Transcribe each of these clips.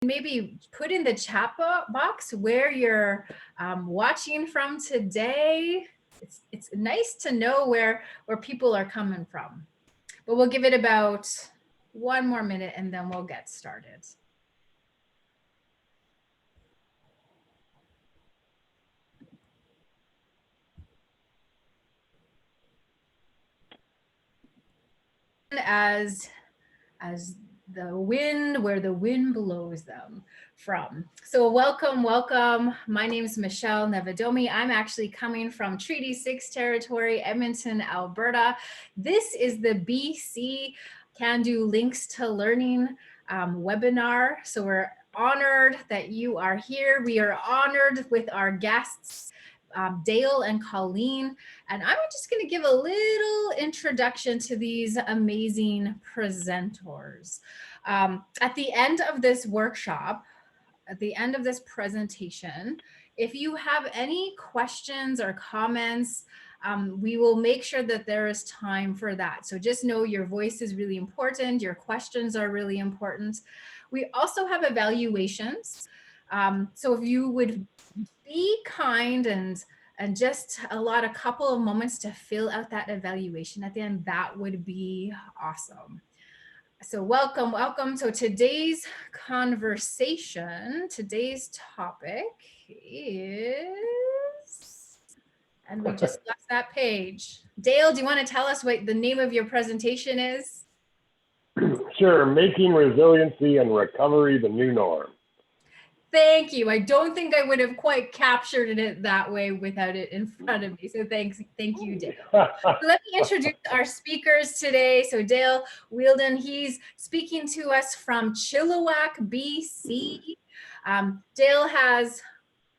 maybe put in the chat box where you're watching from today. It's nice to know where people are coming from. But we'll give it about 1 more minute and then we'll get started. As the wind, where the wind blows them from. So welcome. My name is Michelle Nevadomi. I'm actually coming from Treaty 6 territory, Edmonton, Alberta. This is the BC Can Do Links to Learning webinar. So we're honored that you are here. We are honored with our guests, Dale and Colleen, and I'm just going to give a little introduction to these amazing presenters. At the end of this workshop, at the end of this presentation, if you have any questions or comments, we will make sure that there is time for that. So just know your voice is really important. Your questions are really important. We also have evaluations. So if you would be kind and just allot a couple of moments to fill out that evaluation at the end, that would be awesome. So welcome. So today's conversation, today's topic is, and we just lost that page. Dale, do you want to tell us what the name of your presentation is? Sure, making resiliency and recovery the new norm. Thank you. I don't think I would have quite captured it that way without it in front of me. So thank you, Dale. So let me introduce our speakers today. So Dale Wielden, he's speaking to us from Chilliwack, BC. Dale has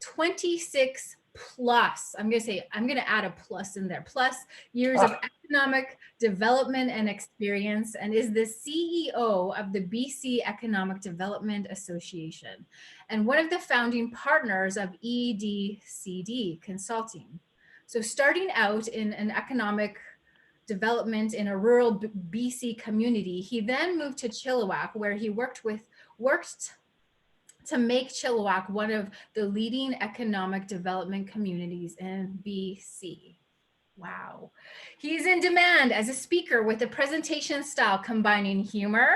26 plus, I'm going to add a plus in there, plus years of economic development and experience, and is the CEO of the BC Economic Development Association and one of the founding partners of EDCD Consulting. So starting out in an economic development in a rural BC community, he then moved to Chilliwack, where he worked to make Chilliwack one of the leading economic development communities in BC. Wow. He's in demand as a speaker with a presentation style combining humor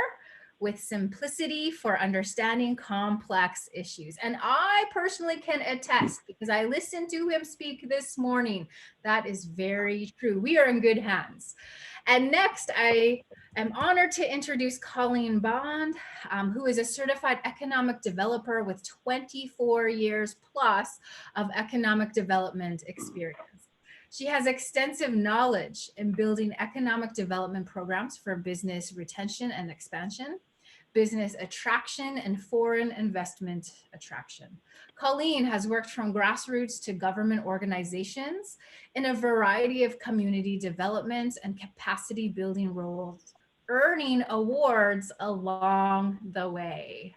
with simplicity for understanding complex issues. And I personally can attest, because I listened to him speak this morning. That is very true. We are in good hands. And next, I am honored to introduce Colleen Bond, who is a certified economic developer with 24 years plus of economic development experience. She has extensive knowledge in building economic development programs for business retention and expansion, business attraction, and foreign investment attraction. Colleen has worked from grassroots to government organizations in a variety of community development and capacity building roles, earning awards along the way.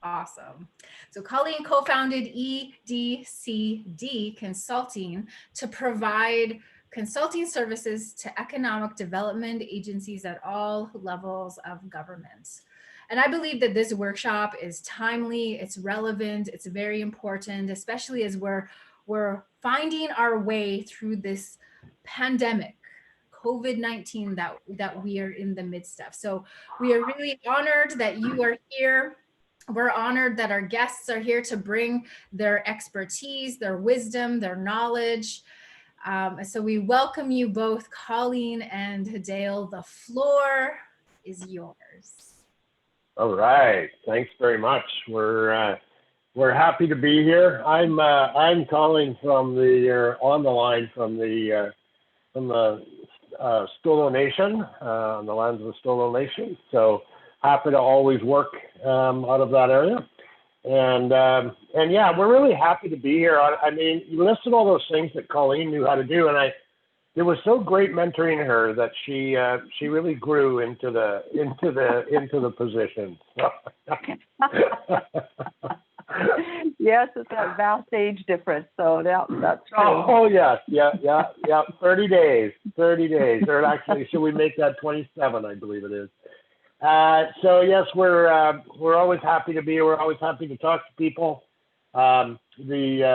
Awesome. So Colleen co-founded EDCD Consulting to provide consulting services to economic development agencies at all levels of government. And I believe that this workshop is timely, it's relevant, it's very important, especially as we're finding our way through this pandemic, COVID-19 that we are in the midst of. So we are really honored that you are here. We're honored that our guests are here to bring their expertise, their wisdom, their knowledge. So we welcome you both, Colleen and Dale. The floor is yours. All right, thanks very much. We're happy to be here. I'm calling from on the line from the Stolo Nation, on the lands of the Stolo Nation. So happy to always work out of that area. And yeah, we're really happy to be here. I mean, you listed all those things that Colleen knew how to do, and it was so great mentoring her that she really grew into the position. Yes, it's that vast age difference. So that's true. Oh yes, yeah. 30 days. Or actually, should we make that 27? I believe it is. So yes, we're always happy to be here. We're always happy to talk to people. It's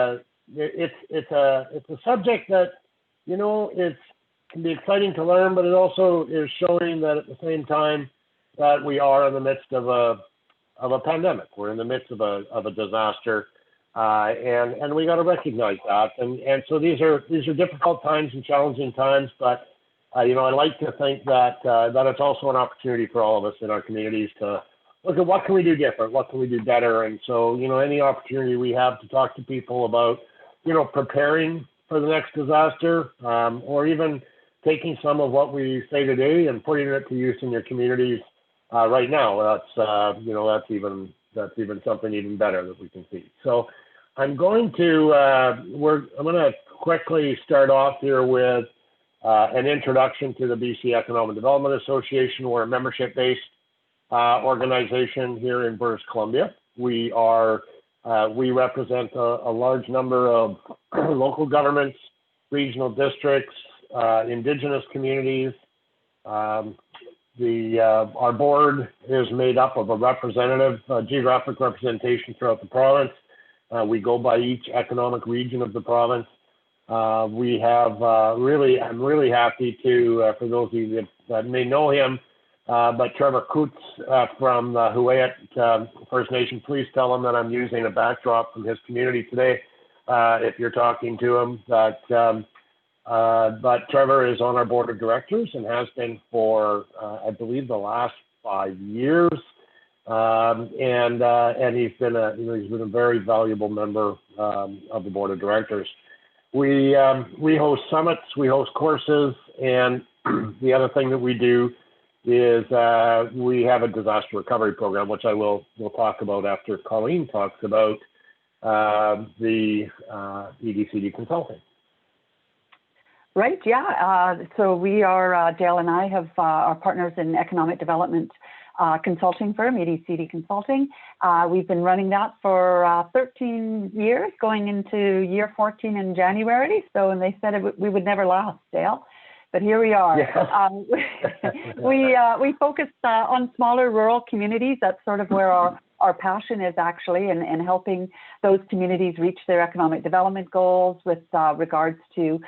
a subject that, you know, can be exciting to learn, but it also is showing that at the same time that we are in the midst of a pandemic. We're in the midst of a disaster, and we got to recognize that. And so these are difficult times and challenging times, but you know, I like to think that it's also an opportunity for all of us in our communities to look at what can we do different, what can we do better. And so, you know, any opportunity we have to talk to people about, you know, preparing for the next disaster, or even taking some of what we say today and putting it to use in your communities right now. That's you know, that's even something even better that we can see. So I'm going to quickly start off here with an introduction to the BC Economic Development Association. We're a membership-based organization here in British Columbia. We represent a large number of local governments, regional districts, Indigenous communities. Our board is made up of a representative, geographic representation throughout the province. We go by each economic region of the province. We have I'm really happy to, for those of you that may know him, but Trevor Coots from the Huayet First Nation, please tell him that I'm using a backdrop from his community today if you're talking to him. But Trevor is on our board of directors and has been for, I believe, the last 5 years. And he's been a very valuable member of the board of directors. We host summits, we host courses, and the other thing that we do is we have a disaster recovery program, which we'll talk about after Colleen talks about the EDCD consulting. Right, yeah. So we are, Dale and I have our partners in economic development consulting firm, EDCD Consulting. We've been running that for 13 years, going into year 14 in January. So, and they said we would never last, Dale. But here we are. Yeah. We focus on smaller rural communities. That's sort of where our passion is actually, and helping those communities reach their economic development goals with regards to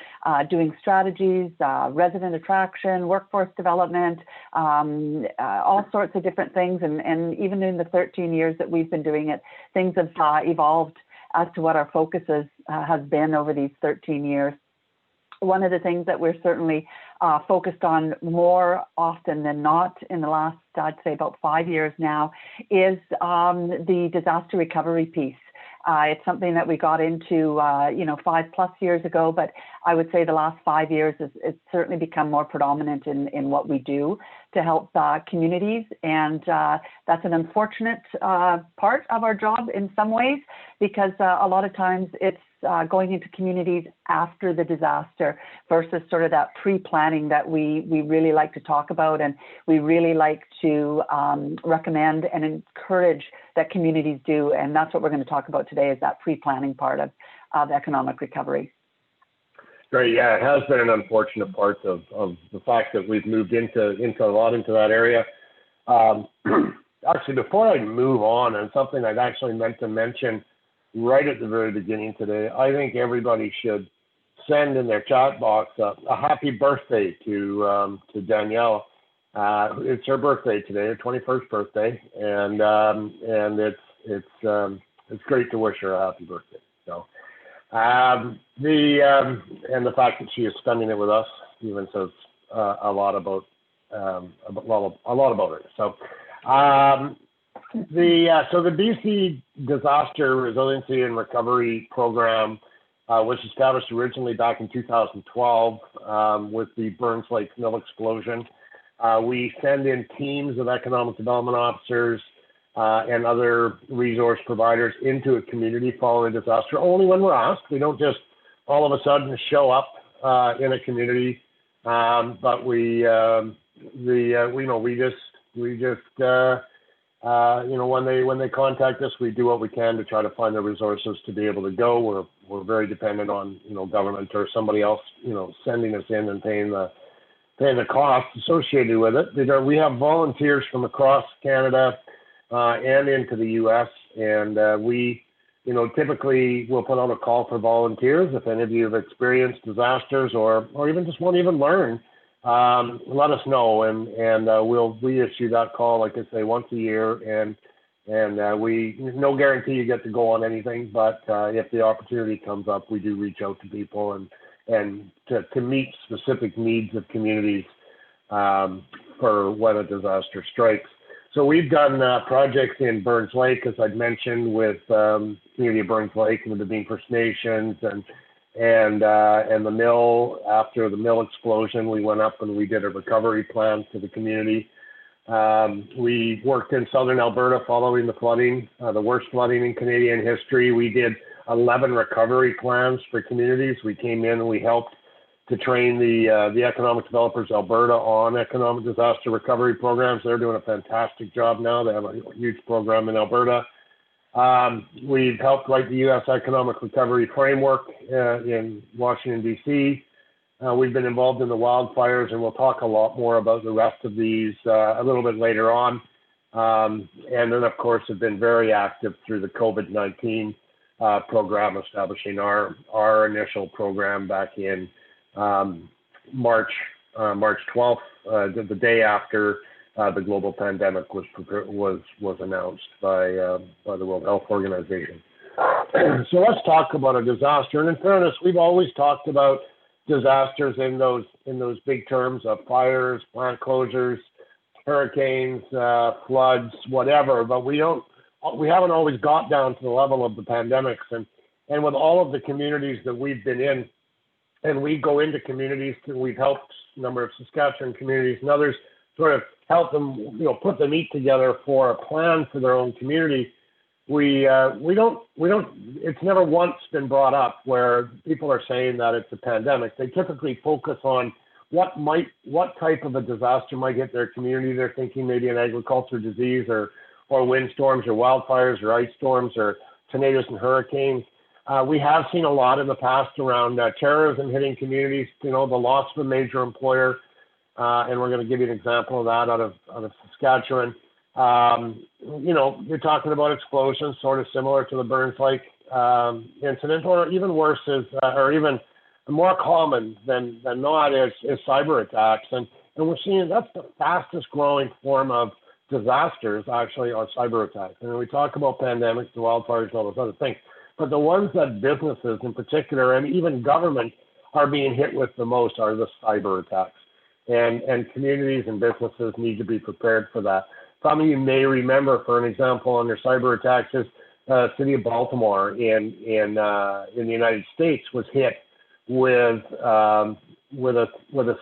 doing strategies, resident attraction, workforce development, all sorts of different things. And even in the 13 years that we've been doing it, things have evolved as to what our focus has been over these 13 years. One of the things that we're certainly focused on more often than not in the last, I'd say about 5 years now, is the disaster recovery piece. It's something that we got into, 5+ years ago, but I would say the last 5 years it's certainly become more predominant in what we do to help communities. And that's an unfortunate part of our job in some ways, because a lot of times it's going into communities after the disaster versus sort of that pre-planning that we really like to talk about, and we really like to recommend and encourage that communities do. And that's what we're going to talk about today, is that pre-planning part of economic recovery. Great, yeah, it has been an unfortunate part of the fact that we've moved into a lot into that area. Actually, before I move on, and something I'd actually meant to mention right at the very beginning today, I think everybody should send in their chat box a happy birthday to Danielle. It's her birthday today, her 21st birthday, and it's great to wish her a happy birthday. So and the fact that she is spending it with us even says a lot about her. So. The BC Disaster Resiliency and Recovery Program was established originally back in 2012 with the Burns Lake mill explosion. We send in teams of economic development officers and other resource providers into a community following a disaster only when we're asked. We don't just all of a sudden show up in a community, but we when they contact us, we do what we can to try to find the resources to be able to go. We're very dependent on government or somebody else sending us in and paying pay the costs associated with it. We have volunteers from across Canada and into the U.S. And we, typically we'll put out a call for volunteers. If any of you have experienced disasters or even just want to even learn, let us know, and we'll reissue that call, like I say, once a year. And we, no guarantee you get to go on anything, but if the opportunity comes up, we do reach out to people and to meet specific needs of communities for when a disaster strikes. So we've done projects in Burns Lake, as I'd mentioned, with community of Burns Lake and the Devine First Nations, and the mill. After the mill explosion, we went up and we did a recovery plan for the community. We worked in southern Alberta following the flooding, the worst flooding in Canadian history. We did 11 recovery plans for communities. We came in and we helped to train the Economic Developers Alberta on economic disaster recovery programs. They're doing a fantastic job now. They have a huge program in Alberta. We've helped write the U.S. Economic Recovery Framework in Washington, D.C. We've been involved in the wildfires, and we'll talk a lot more about the rest of these a little bit later on. And then, of course, have been very active through the COVID-19 program, establishing our initial program back in March 12th, the day after the global pandemic was announced by the World Health Organization. So let's talk about a disaster. And in fairness, we've always talked about disasters in those big terms of fires, plant closures, hurricanes, floods, whatever. But we haven't always got down to the level of the pandemics. And with all of the communities that we've been in, and we go into communities, we've helped a number of Saskatchewan communities and others sort of help them, put the meat together for a plan for their own community. It's never once been brought up where people are saying that it's a pandemic. They typically focus on what type of a disaster might hit their community. They're thinking maybe an agriculture disease or windstorms or wildfires or ice storms or tornadoes and hurricanes. We have seen a lot in the past around terrorism hitting communities, the loss of a major employer. And we're going to give you an example of that out of Saskatchewan. You're talking about explosions, sort of similar to the Burns Lake incident, or even worse or even more common than not is cyber attacks. And we're seeing that's the fastest growing form of disasters, actually, are cyber attacks. And when we talk about pandemics, the wildfires, and all those other things, but the ones that businesses in particular, and even government, are being hit with the most are the cyber attacks. And communities and businesses need to be prepared for that. Some of you may remember, for an example, under cyber attacks, is city of Baltimore in the United States was hit with a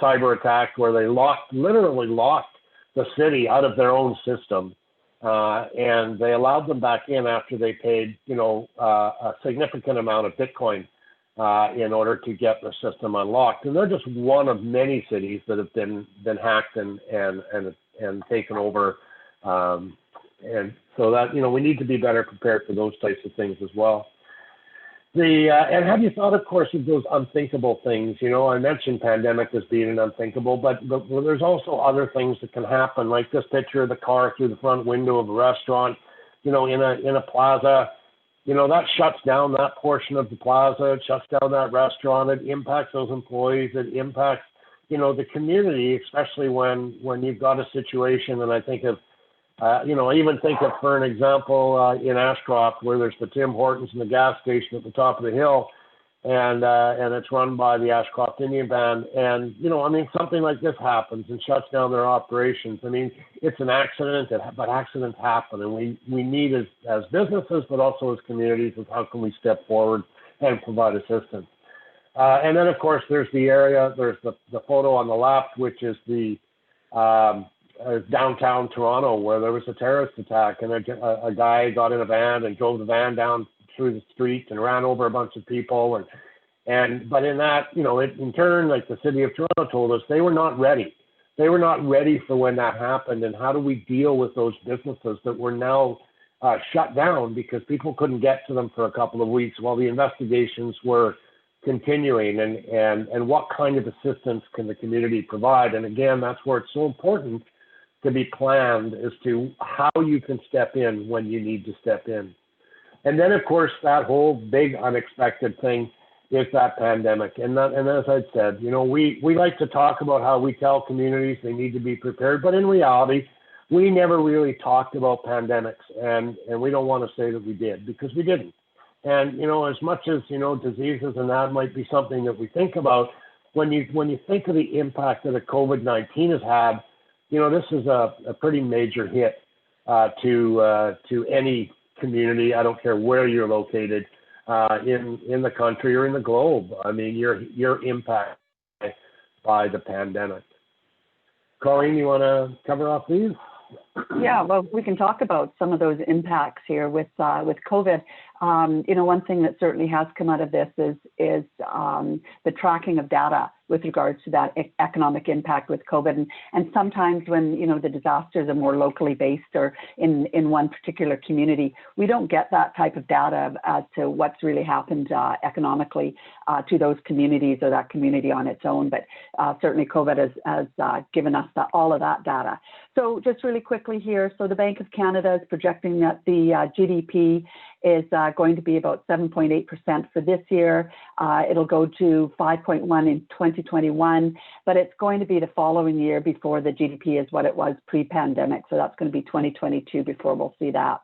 cyber attack where they literally lost the city out of their own system, and they allowed them back in after they paid a significant amount of Bitcoin in order to get the system unlocked. And they're just one of many cities that have been hacked and taken over. And so that, we need to be better prepared for those types of things as well. And have you thought, of course, of those unthinkable things? I mentioned pandemic as being an unthinkable, but there's also other things that can happen, like this picture of the car through the front window of a restaurant, in a plaza. That shuts down that portion of the plaza. It shuts down that restaurant. It impacts those employees. It impacts, the community, especially when you've got a situation. And I think of, I even think of, for an example, in Ashcroft, where there's the Tim Hortons and the gas station at the top of the hill, and it's run by the Ashcroft Indian Band. And, something like this happens and shuts down their operations. It's an accident, but accidents happen. And we need as businesses, but also as communities, of how can we step forward and provide assistance. And then, of course, there's the photo on the left, which is the downtown Toronto, where there was a terrorist attack, and a guy got in a van and drove the van down through the street and ran over a bunch of people. But in that, in turn, like the city of Toronto told us, they were not ready. They were not ready for when that happened. And how do we deal with those businesses that were now shut down because people couldn't get to them for a couple of weeks while the investigations were continuing, and what kind of assistance can the community provide? And again, that's where it's so important to be planned as to how you can step in when you need to step in. And then, of course, that whole big unexpected thing is that pandemic. And as I said, you know, we like to talk about how we tell communities they need to be prepared, but in reality, we never really talked about pandemics, and we don't want to say that we did, because we didn't. And, you know, as much as, you know, diseases and that might be something that we think about, when you think of the impact that a COVID-19 has had, you know, this is a pretty major hit to any community. I don't care where you're located in the country or in the globe. I mean, you're impacted by the pandemic. Colleen, you want to cover off these? Yeah, well, we can talk about some of those impacts here with COVID. You know, one thing that certainly has come out of this is the tracking of data with regards to that economic impact with COVID. And sometimes when, you know, the disasters are more locally based or in one particular community, we don't get that type of data as to what's really happened economically to those communities or that community on its own. But certainly COVID has given us all of that data. So just really quickly here, so the Bank of Canada is projecting that the GDP is going to be about 7.8% for this year. It'll go to 5.1 in 2021, but it's going to be the following year before the GDP is what it was pre-pandemic. So that's going to be 2022 before we'll see that.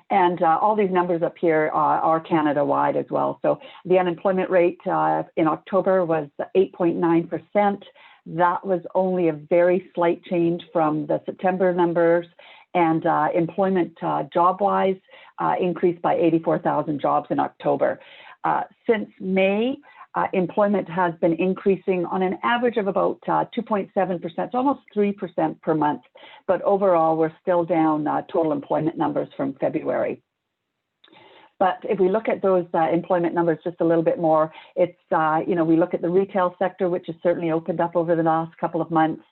And all these numbers up here are Canada-wide as well. So the unemployment rate in October was 8.9%. That was only a very slight change from the September numbers. And employment job-wise increased by 84,000 jobs in October. Since May, employment has been increasing on an average of about 2.7%, almost 3% per month. But overall, we're still down total employment numbers from February. But if we look at those employment numbers just a little bit more, it's, you know, we look at the retail sector, which has certainly opened up over the last couple of months.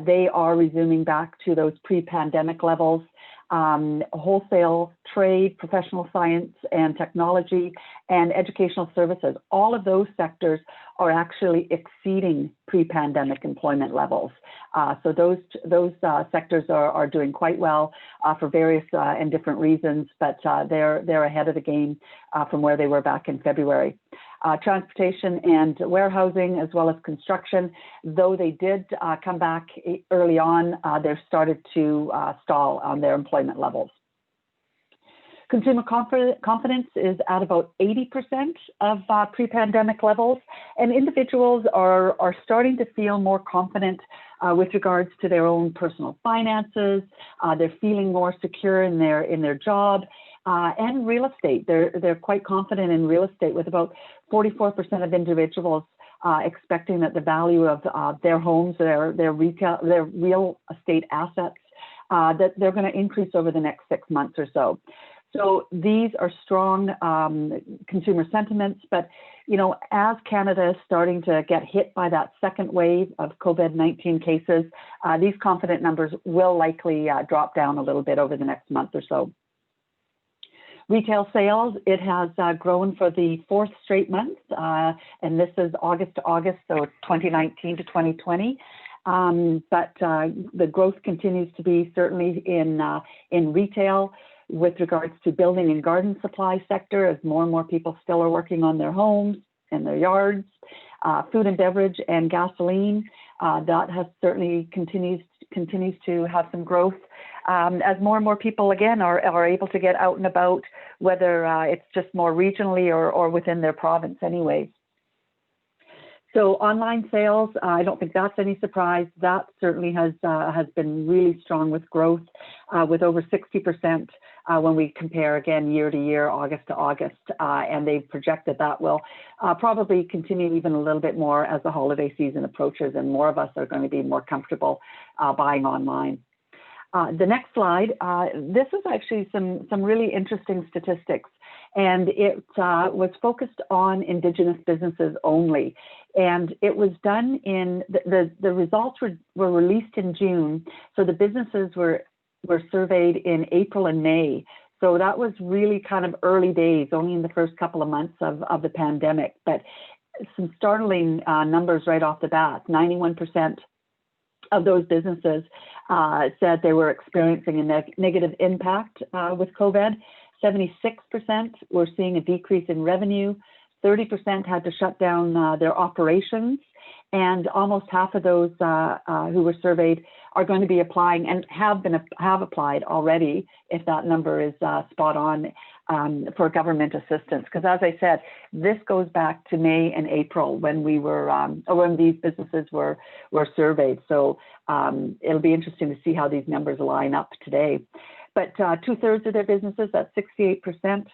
They are resuming back to those pre-pandemic levels. Wholesale, trade, professional science and technology, and educational services. All of those sectors are actually exceeding pre-pandemic employment levels. So those sectors are doing quite well for various and different reasons, but they're ahead of the game from where they were back in February. Transportation and warehousing, as well as construction, though they did come back early on, they've started to stall on their employment levels. Consumer confidence is at about 80% of pre-pandemic levels, and individuals are starting to feel more confident with regards to their own personal finances. They're feeling more secure in their job. And real estate, they're quite confident in real estate, with about 44% of individuals expecting that the value of their homes, their real estate assets, that they're going to increase over the next 6 months or so. So these are strong consumer sentiments, but you know, as Canada is starting to get hit by that second wave of COVID-19 cases, these confident numbers will likely drop down a little bit over the next month or so. Retail sales, it has grown for the fourth straight month, and this is August to August, so 2019 to 2020. But the growth continues to be certainly in retail with regards to building and garden supply sector, as more and more people still are working on their homes and their yards. Food and beverage and gasoline, that has certainly continues to have some growth. As more and more people, again, are able to get out and about, whether it's just more regionally or within their province anyways. So online sales, I don't think that's any surprise. That certainly has been really strong with growth, with over 60% when we compare again year to year, August to August, and they've projected that will probably continue even a little bit more as the holiday season approaches, and more of us are going to be more comfortable buying online. The next slide, this is actually some really interesting statistics, and it was focused on Indigenous businesses only. And it was done in, the results were released in June, so the businesses were surveyed in April and May. So that was really kind of early days, only in the first couple of months of the pandemic. But some startling numbers right off the bat. 91% of those businesses said they were experiencing a negative impact with COVID. 76% were seeing a decrease in revenue. 30% had to shut down their operations. And almost half of those who were surveyed are going to be applying and have applied already, if that number is spot on, for government assistance. Because as I said, this goes back to May and April when we were, when these businesses were surveyed. So it'll be interesting to see how these numbers line up today. But 2/3 of their businesses, that's 68%,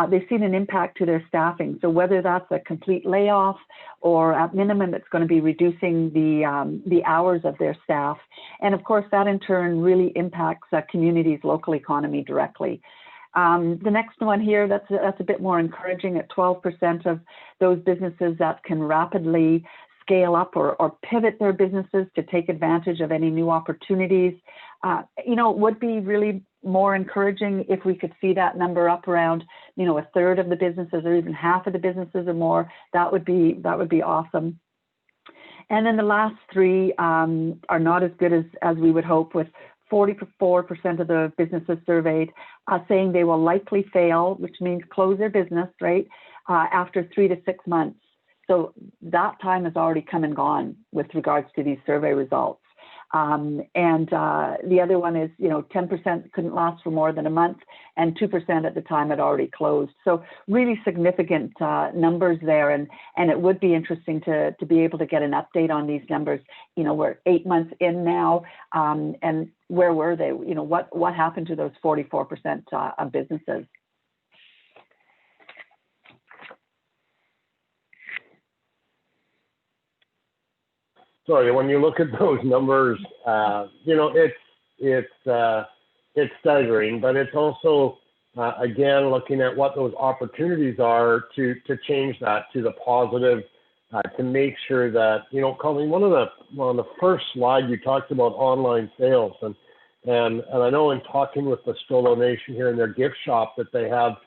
they've seen an impact to their staffing. So whether that's a complete layoff or at minimum, it's going to be reducing the hours of their staff. And of course, that in turn really impacts a community's local economy directly. The next one here, that's a bit more encouraging at 12% of those businesses that can rapidly scale up or pivot their businesses to take advantage of any new opportunities. You know, it would be really more encouraging if we could see that number up around, you know, 1/3 of the businesses or even half of the businesses or more. That would be awesome. And then the last three are not as good as we would hope, with 44% of the businesses surveyed saying they will likely fail, which means close their business, right, after 3 to 6 months. So that time has already come and gone with regards to these survey results. And the other one is, you know, 10% couldn't last for more than a month, and 2% at the time had already closed. So really significant numbers there, and it would be interesting to be able to get an update on these numbers. You know, we're 8 months in now, and where were they? You know, what happened to those 44% of businesses? Sorry, when you look at those numbers, you know, it's staggering, but it's also, again, looking at what those opportunities are to change that to the positive, to make sure that, you know, Colleen, one of the first slides you talked about online sales, and I know in talking with the Stolo Nation here in their gift shop that they have,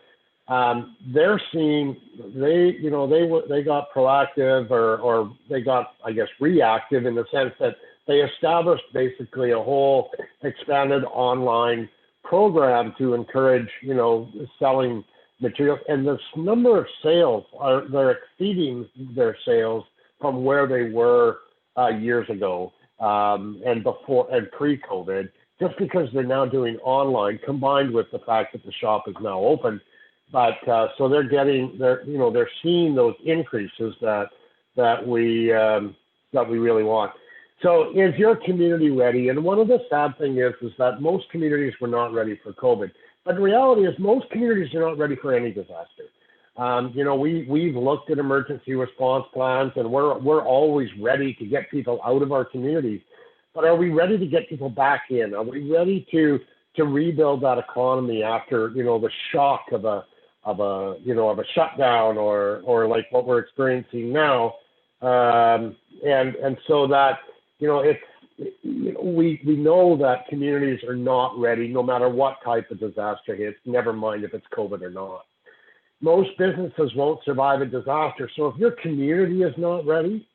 they're seeing they got proactive or they got, I guess, reactive in the sense that they established basically a whole expanded online program to encourage, you know, selling materials, and the number of sales they're exceeding their sales from where they were years ago and before and pre-COVID, just because they're now doing online, combined with the fact that the shop is now open. But so they're seeing those increases that we really want. So is your community ready? And one of the sad things is that most communities were not ready for COVID. But the reality is most communities are not ready for any disaster. You know, we've looked at emergency response plans, and we're always ready to get people out of our communities. But are we ready to get people back in? Are we ready to rebuild that economy after, you know, the shock of a shutdown or like what we're experiencing now, and so that, you know, we know that communities are not ready no matter what type of disaster hits, never mind if it's COVID or not. Most businesses won't survive a disaster, so if your community is not ready,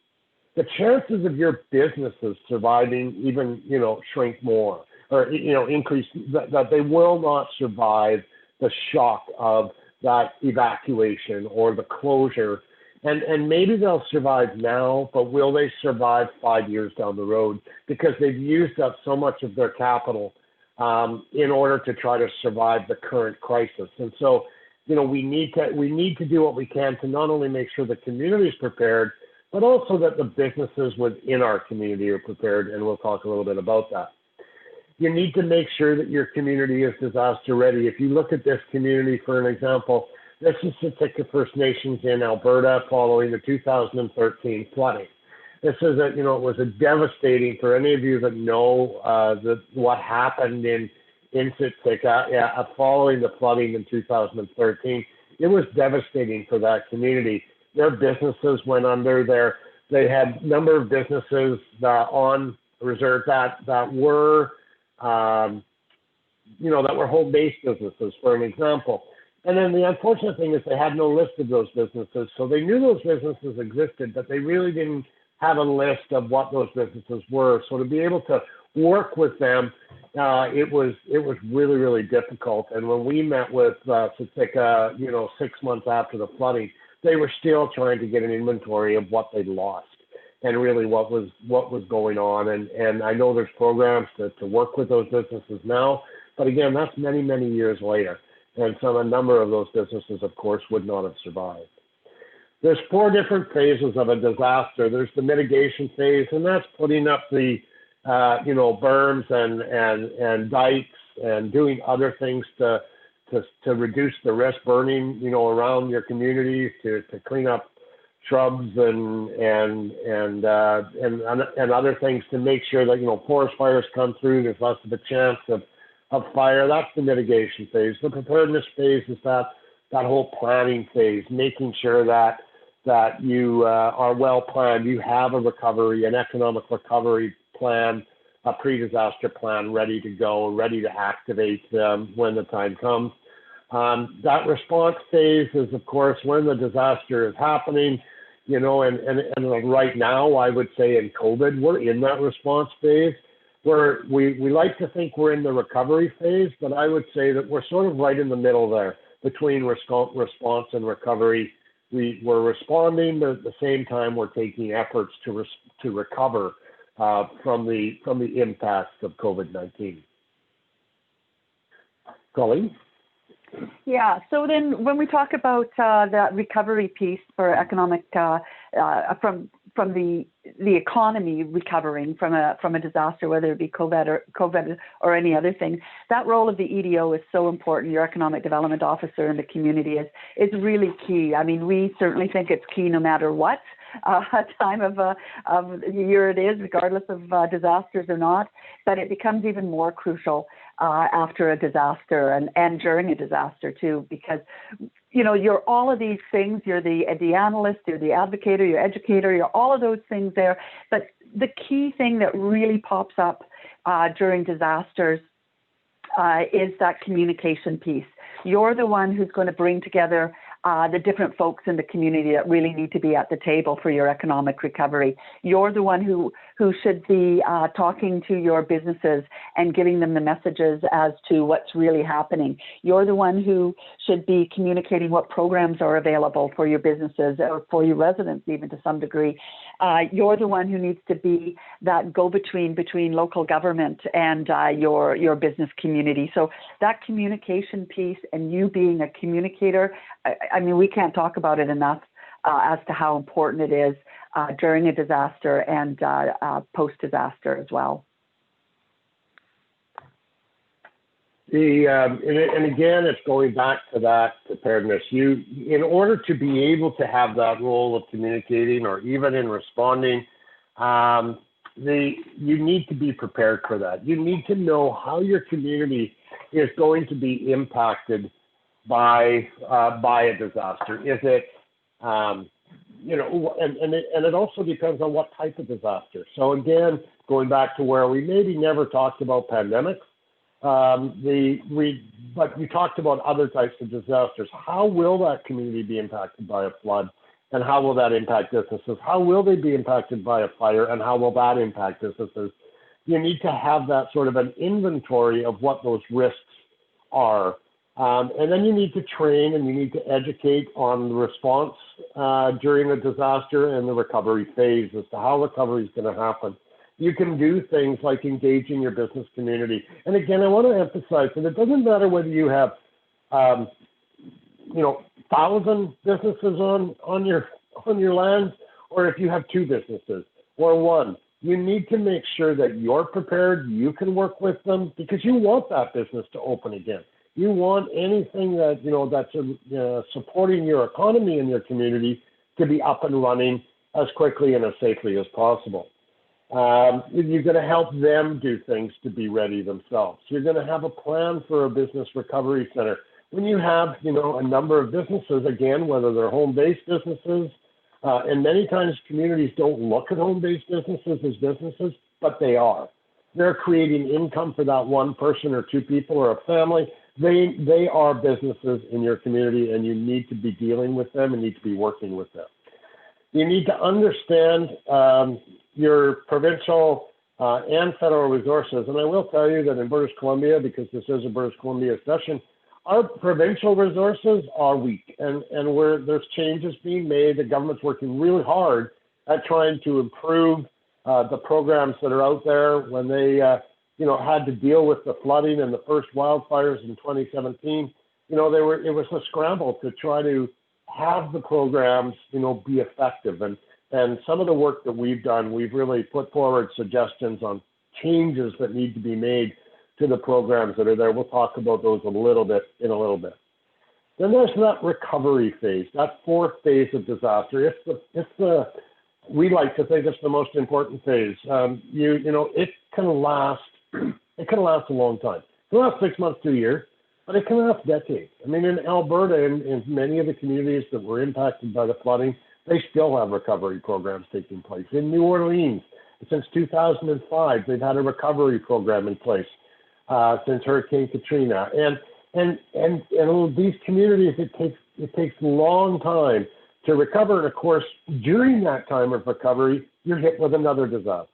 the chances of your businesses surviving even, you know, shrink more, or, you know, increase, that they will not survive the shock of that evacuation or the closure. And maybe they'll survive now, but will they survive 5 years down the road? Because they've used up so much of their capital in order to try to survive the current crisis. And so, you know, we need to do what we can to not only make sure the community is prepared, but also that the businesses within our community are prepared. And we'll talk a little bit about that. You need to make sure that your community is disaster ready. If you look at this community, for an example, this is Siksika First Nations in Alberta following the 2013 flooding. This is it was a devastating, for any of you that know what happened in Siksika following the flooding in 2013. It was devastating for that community. Their businesses went under. They had a number of businesses on reserve that were that were home-based businesses, for an example. And then the unfortunate thing is they had no list of those businesses. So they knew those businesses existed, but they really didn't have a list of what those businesses were. So to be able to work with them, it was really, really difficult. And when we met with Sitka, 6 months after the flooding, they were still trying to get an inventory of what they'd lost and really what was going on. And I know there's programs to work with those businesses now, but again, that's many, many years later. And so a number of those businesses, of course, would not have survived. There's 4 different phases of a disaster. There's the mitigation phase, and that's putting up the, berms and dikes and doing other things to reduce the risk, burning, around your communities, to clean up shrubs and other things to make sure that, forest fires come through, there's less of a chance of fire. That's the mitigation phase. The preparedness phase is that whole planning phase, making sure that you are well planned. You have a recovery, an economic recovery plan, a pre-disaster plan ready to go, ready to activate when the time comes. That response phase is, of course, when the disaster is happening, and right now, I would say in COVID, we're in that response phase. We like to think we're in the recovery phase, but I would say that we're sort of right in the middle there between response and recovery. We're responding, but at the same time, we're taking efforts to recover from the impacts of COVID-19. Colleen? Yeah, so then when we talk about that recovery piece for economic, from the economy recovering from a disaster, whether it be COVID or any other thing, that role of the EDO is so important. Your economic development officer in the community is really key. I mean, we certainly think it's key no matter what time of the year it is, regardless of disasters or not, but it becomes even more crucial after a disaster and during a disaster too, because you're all of these things. You're the analyst, you're the advocate, you're educator, you're all of those things there. But the key thing that really pops up during disasters is that communication piece. You're the one who's going to bring together the different folks in the community that really need to be at the table for your economic recovery. You're the one who should be talking to your businesses and giving them the messages as to what's really happening. You're the one who should be communicating what programs are available for your businesses or for your residents, even to some degree. You're the one who needs to be that go-between between local government and your business community. So that communication piece and you being a communicator, I mean, we can't talk about it enough as to how important it is during a disaster and post-disaster as well. And again, it's going back to that preparedness. In order to be able to have that role of communicating or even in responding, you need to be prepared for that. You need to know how your community is going to be impacted by a disaster. Is it, and it also depends on what type of disaster. So again, going back to where we maybe never talked about pandemics, but you talked about other types of disasters. How will that community be impacted by a flood? And how will that impact businesses? How will they be impacted by a fire? And how will that impact businesses? You need to have that sort of an inventory of what those risks are. And then you need to train and you need to educate on the response during a disaster and the recovery phase as to how recovery is going to happen. You can do things like engaging your business community. And again, I want to emphasize that it doesn't matter whether you have, 1,000 businesses on your lands, or if you have 2 businesses or 1. You need to make sure that you're prepared. You can work with them because you want that business to open again. You want anything that that's supporting your economy and your community to be up and running as quickly and as safely as possible. You're going to help them do things to be ready themselves. You're going to have a plan for a business recovery center. When you have, a number of businesses, again, whether they're home-based businesses, and many times communities don't look at home-based businesses as businesses, but they are. they're creating income for that one person or two people or a family. They are businesses in your community, and you need to be dealing with them and need to be working with them. You need to understand your provincial and federal resources. And I will tell you that in British Columbia, because this is a British Columbia session, our provincial resources are weak, and where there's changes being made. The government's working really hard at trying to improve the programs that are out there. When they had to deal with the flooding and the first wildfires in 2017, it was a scramble to try to have the programs, be effective. And some of the work that we've done, we've really put forward suggestions on changes that need to be made to the programs that are there. We'll talk about those in a little bit. Then there's that recovery phase, that fourth phase of disaster. We like to think it's the most important phase. It can last a long time. It can last 6 months to a year, but it can last decades. I mean, in Alberta, in many of the communities that were impacted by the flooding, they still have recovery programs taking place. In New Orleans, since 2005, they've had a recovery program in place since Hurricane Katrina. And these communities, it takes a long time to recover. And of course, during that time of recovery, you're hit with another disaster.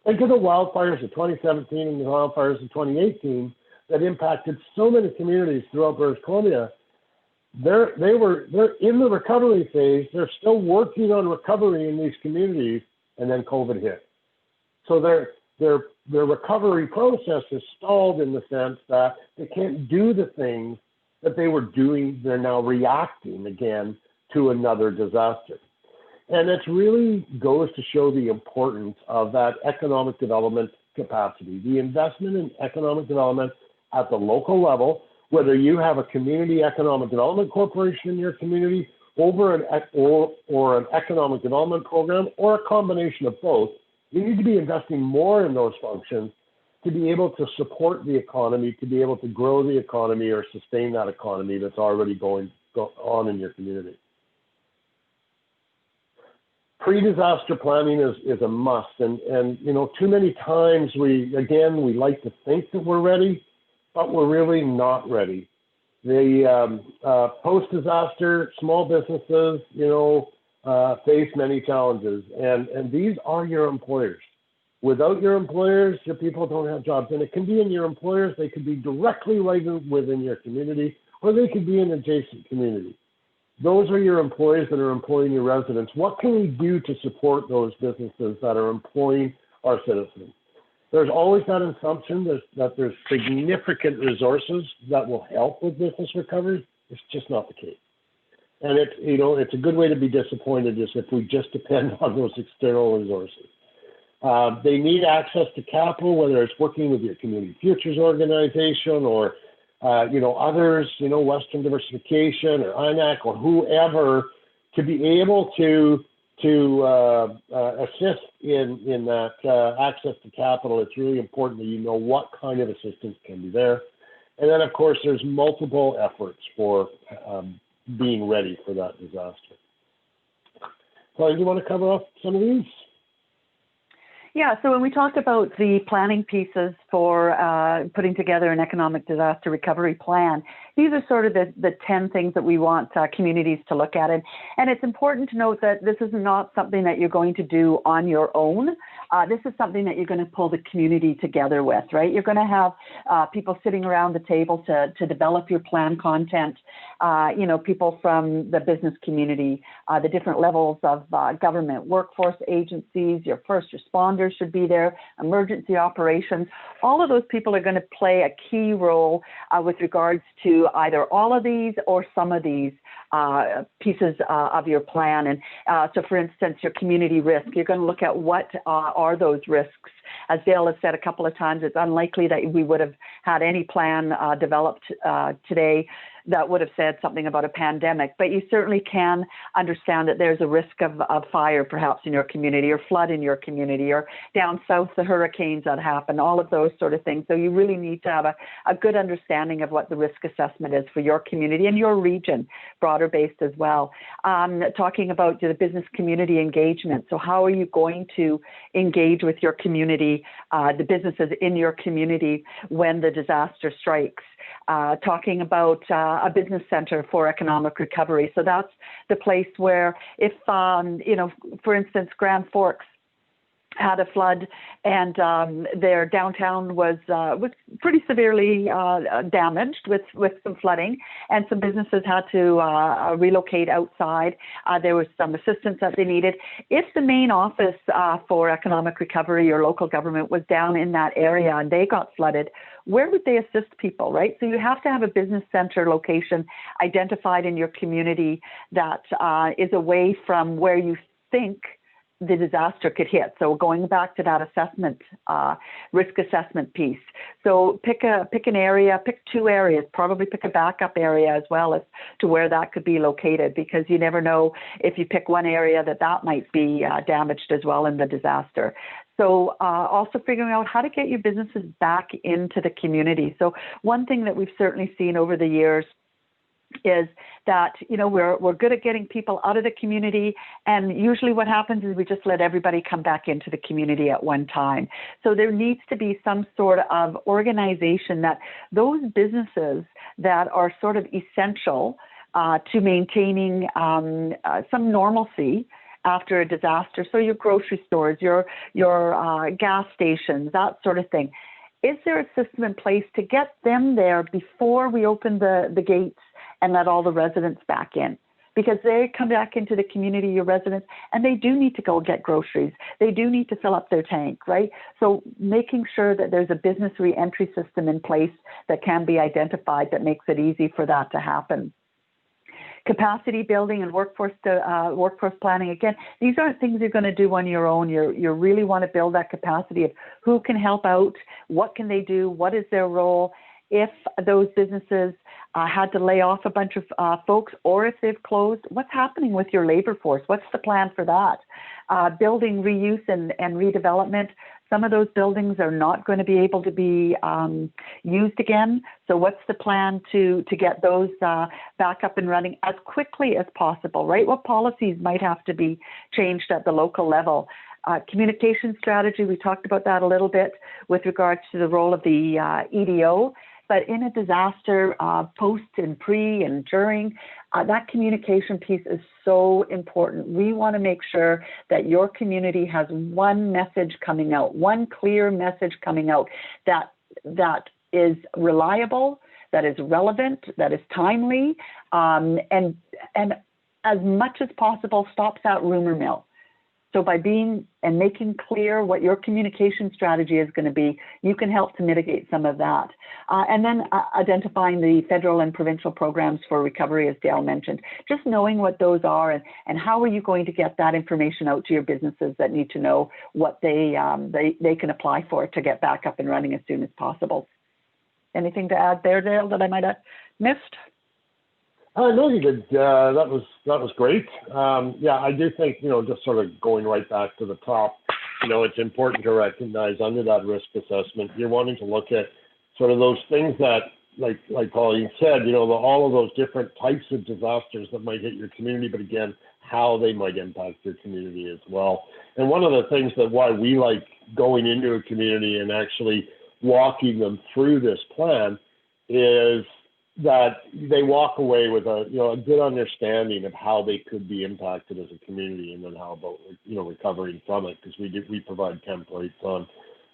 Think of the wildfires of 2017 and the wildfires of 2018 that impacted so many communities throughout British Columbia. They're in the recovery phase. They're still working on recovery in these communities, and then COVID hit. So their recovery process is stalled in the sense that they can't do the things that they were doing. They're now reacting again to another disaster. And it really goes to show the importance of that economic development capacity, the investment in economic development at the local level, whether you have a community economic development corporation in your community or an economic development program, or a combination of both. You need to be investing more in those functions to be able to support the economy, to be able to grow the economy or sustain that economy that's already going on in your community. Pre-disaster planning is a must, and too many times we like to think that we're ready, but we're really not ready. The post-disaster small businesses, face many challenges, and these are your employers. Without your employers, your people don't have jobs, and it can be in your employers. They could be directly right within your community, or they could be in adjacent community. Those are your employees that are employing your residents. What can we do to support those businesses that are employing our citizens? There's always that assumption that there's significant resources that will help with business recovery. It's just not the case. And it's a good way to be disappointed is if we just depend on those external resources. They need access to capital, whether it's working with your Community Futures organization or others, Western Diversification or INAC or whoever, to be able to assist in that access to capital. It's really important that you know what kind of assistance can be there. And then, of course, there's multiple efforts for being ready for that disaster. Colleen, do you want to cover off some of these? Yeah, so when we talked about the planning pieces for putting together an economic disaster recovery plan, these are sort of the 10 things that we want communities to look at. And it's important to note that this is not something that you're going to do on your own. This is something that you're going to pull the community together with, right? You're going to have people sitting around the table to develop your plan content, people from the business community, the different levels of government, workforce agencies, your first responders should be there, emergency operations. All of those people are going to play a key role with regards to either all of these or some of these pieces of your plan. And so, for instance, your community risk, you're going to look at what are those risks. As Dale has said a couple of times, it's unlikely that we would have had any plan developed today that would have said something about a pandemic, but you certainly can understand that there's a risk of fire perhaps in your community, or flood in your community, or down south, the hurricanes that happen, all of those sort of things. So you really need to have a good understanding of what the risk assessment is for your community and your region, broader based as well. Talking about the business community engagement. So how are you going to engage with your community, the businesses in your community when the disaster strikes? Talking about a business center for economic recovery. So that's the place where if, for instance, Grand Forks had a flood and their downtown was pretty severely damaged with some flooding, and some businesses had to relocate outside. There was some assistance that they needed. If the main office for economic recovery or local government was down in that area and they got flooded, where would they assist people, right? So you have to have a business center location identified in your community that is away from where you think the disaster could hit. So going back to that assessment, risk assessment piece. So pick an area, pick two areas, probably pick a backup area as well as to where that could be located, because you never know if you pick one area that might be damaged as well in the disaster. So also figuring out how to get your businesses back into the community. So one thing that we've certainly seen over the years is that, we're good at getting people out of the community, and usually what happens is we just let everybody come back into the community at one time. So there needs to be some sort of organization that those businesses that are sort of essential to maintaining some normalcy after a disaster. So your grocery stores, your gas stations, that sort of thing. Is there a system in place to get them there before we open the gates and let all the residents back in? Because they come back into the community, your residents, and they do need to go get groceries. They do need to fill up their tank, right? So making sure that there's a business re-entry system in place that can be identified that makes it easy for that to happen. Capacity building and workforce planning. Again, these aren't things you're going to do on your own. You really want to build that capacity of who can help out, what can they do, what is their role. If those businesses had to lay off a bunch of folks, or if they've closed, what's happening with your labor force? What's the plan for that? Building reuse and redevelopment. Some of those buildings are not going to be able to be used again. So what's the plan to get those back up and running as quickly as possible, right? What policies might have to be changed at the local level? Communication strategy, we talked about that a little bit with regards to the role of the EDO. But in a disaster, post and pre and during, that communication piece is so important. We want to make sure that your community has one message coming out, one clear message coming out that is reliable, that is relevant, that is timely, and as much as possible stops that rumor mill. So by being and making clear what your communication strategy is going to be, you can help to mitigate some of that. And then identifying the federal and provincial programs for recovery, as Dale mentioned, just knowing what those are and how are you going to get that information out to your businesses that need to know what they can apply for to get back up and running as soon as possible. Anything to add there, Dale, that I might have missed? No, you did. That was great. Yeah, I do think, just sort of going right back to the top, it's important to recognize under that risk assessment, you're wanting to look at sort of those things that, like Colleen said, all of those different types of disasters that might hit your community, but again, how they might impact your community as well. And one of the things that why we like going into a community and actually walking them through this plan is that they walk away with a good understanding of how they could be impacted as a community, and then how about recovering from it, because we provide templates on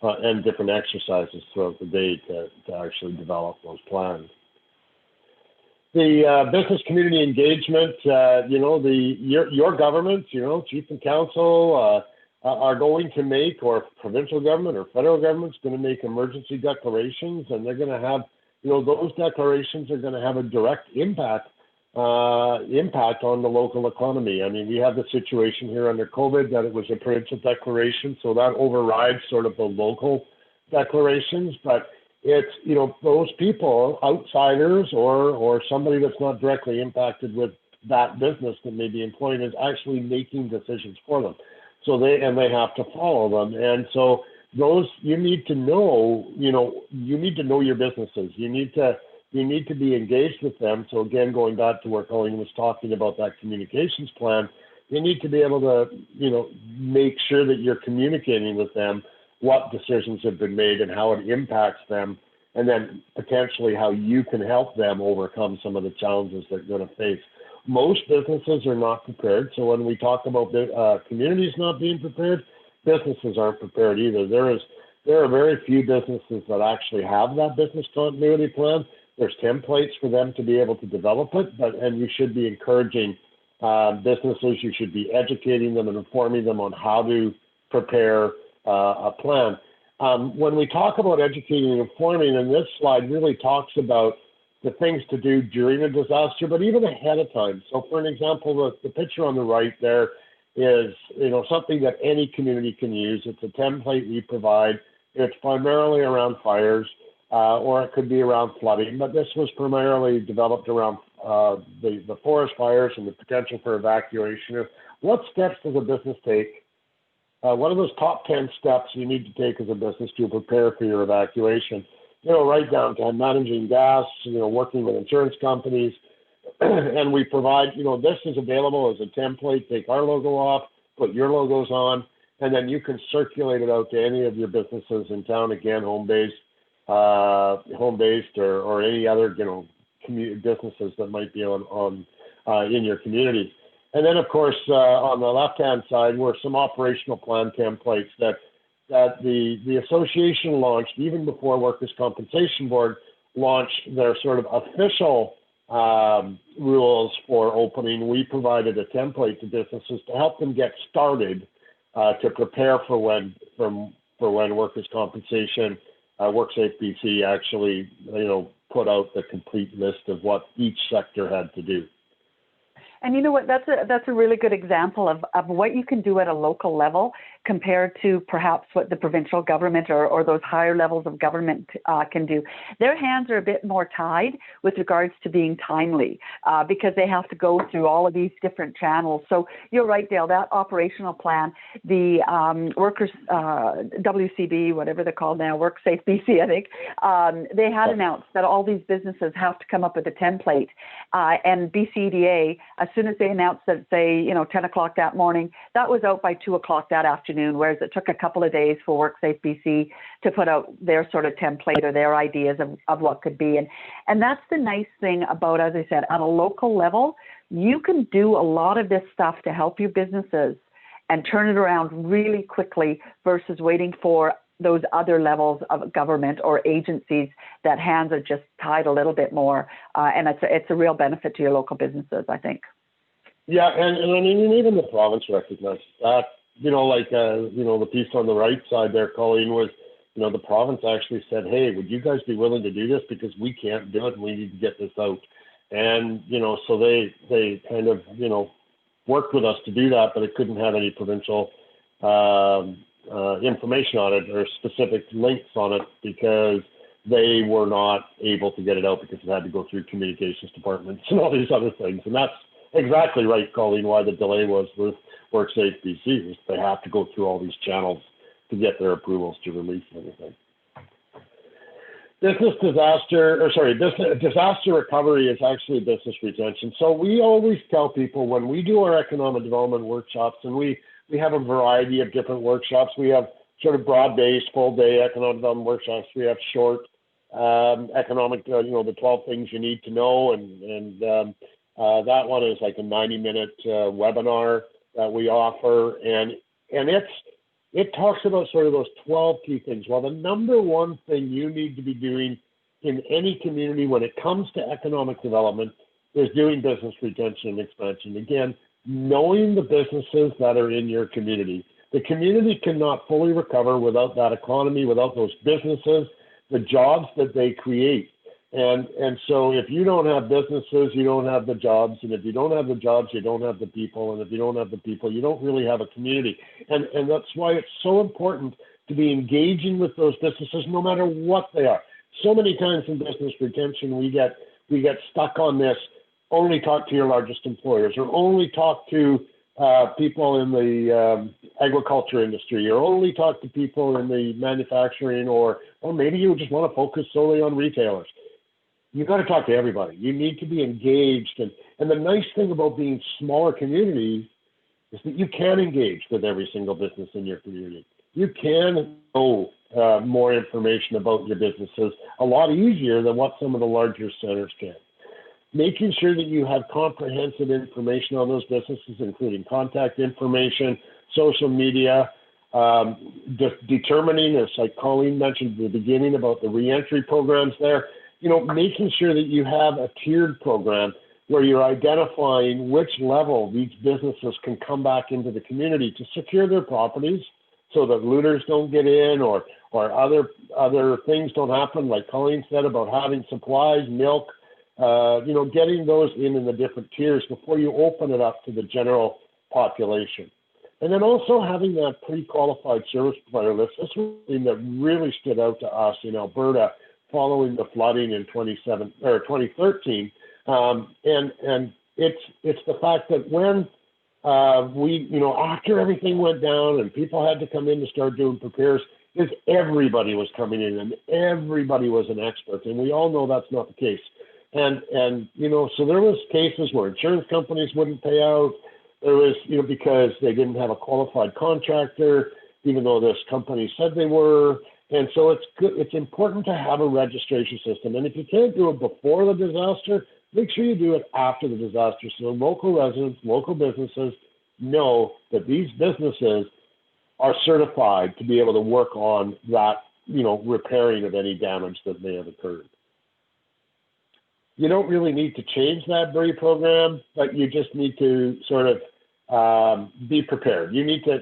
and different exercises throughout the day to actually develop those plans. The business community engagement, your governments, chief and council are going to make, or provincial government or federal government's going to make emergency declarations, and they're going to have those declarations are going to have a direct impact on the local economy. I mean, we have the situation here under COVID that it was a provincial declaration, so that overrides sort of the local declarations. But it's, those people, outsiders or somebody that's not directly impacted with that business that may be employed, is actually making decisions for them. So they have to follow them. And so those, you need to know your businesses. You need to be engaged with them. So again, going back to where Colleen was talking about that communications plan, you need to be able to, make sure that you're communicating with them what decisions have been made and how it impacts them, and then potentially how you can help them overcome some of the challenges they're going to face. Most businesses are not prepared. So when we talk about communities not being prepared, businesses aren't prepared either. There are very few businesses that actually have that business continuity plan. There's templates for them to be able to develop it, and you should be encouraging businesses. You should be educating them and informing them on how to prepare a plan. When we talk about educating and informing, and this slide really talks about the things to do during a disaster, but even ahead of time. So for an example, the picture on the right there is, something that any community can use. It's a template we provide. It's primarily around fires, or it could be around flooding, but this was primarily developed around the forest fires and the potential for evacuation. What steps does a business take? What are those top 10 steps you need to take as a business to prepare for your evacuation? Right down to managing gas, working with insurance companies. And we provide, this is available as a template. Take our logo off, put your logos on, and then you can circulate it out to any of your businesses in town, again, home-based or any other, businesses that might be on in your community. And then, of course, on the left-hand side were some operational plan templates that the association launched even before Workers' Compensation Board launched their sort of official rules for opening. We provided a template to businesses to help them get started to prepare for when Workers' Compensation, WorkSafe BC actually, put out the complete list of what each sector had to do. And you know what, that's a really good example of what you can do at a local level compared to perhaps what the provincial government or those higher levels of government can do. Their hands are a bit more tied with regards to being timely because they have to go through all of these different channels. So you're right, Dale, that operational plan, the workers, WCB, whatever they're called now, WorkSafe BC, I think, they had announced that all these businesses have to come up with a template. And BCEDA, as soon as they announced that, say, 10 o'clock that morning, that was out by 2 o'clock that afternoon, whereas it took a couple of days for WorkSafe BC to put out their sort of template or their ideas of what could be. And that's the nice thing about, as I said, at a local level, you can do a lot of this stuff to help your businesses and turn it around really quickly versus waiting for those other levels of government or agencies that hands are just tied a little bit more. And it's a real benefit to your local businesses, I think. Yeah, and I mean, even the province recognizes that, the piece on the right side there, Colleen, was, the province actually said, hey, would you guys be willing to do this? Because we can't do it and we need to get this out. And, so they kind of, worked with us to do that, but it couldn't have any provincial information on it or specific links on it because they were not able to get it out because it had to go through communications departments and all these other things. And that's exactly right, Colleen, why the delay was with WorkSafe BC, is they have to go through all these channels to get their approvals to release anything. Disaster recovery is actually business retention. So we always tell people when we do our economic development workshops, and we have a variety of different workshops. We have sort of broad-based, full-day economic development workshops. We have short economic, the 12 things you need to know, and that one is like a 90-minute webinar that we offer, and it talks about sort of those 12 key things. Well, the number one thing you need to be doing in any community when it comes to economic development is doing business retention and expansion. Again, knowing the businesses that are in your community. The community cannot fully recover without that economy, without those businesses, the jobs that they create. And so if you don't have businesses, you don't have the jobs. And if you don't have the jobs, you don't have the people. And if you don't have the people, you don't really have a community. And that's why it's so important to be engaging with those businesses, no matter what they are. So many times in business retention, we get stuck on this, only talk to your largest employers, or only talk to people in the agriculture industry, or only talk to people in the manufacturing, or maybe you just want to focus solely on retailers. You've got to talk to everybody. You need to be engaged. And the nice thing about being smaller communities is that you can engage with every single business in your community. You can know more information about your businesses a lot easier than what some of the larger centers can. Making sure that you have comprehensive information on those businesses, including contact information, social media, determining, as like Colleen mentioned at the beginning about the reentry programs there, making sure that you have a tiered program where you're identifying which level these businesses can come back into the community to secure their properties so that looters don't get in or other things don't happen, like Colleen said about having supplies, milk, getting those in the different tiers before you open it up to the general population. And then also having that pre-qualified service provider list. This was something that really stood out to us in Alberta following the flooding in 2013. And it's the fact that when after everything went down and people had to come in to start doing repairs, is everybody was coming in and everybody was an expert. And we all know that's not the case. And so there was cases where insurance companies wouldn't pay out. There was, because they didn't have a qualified contractor, even though this company said they were. And so it's good. It's important to have a registration system. And if you can't do it before the disaster, make sure you do it after the disaster. So local residents, local businesses know that these businesses are certified to be able to work on that, repairing of any damage that may have occurred. You don't really need to change that BRE program, but you just need to sort of be prepared. You need to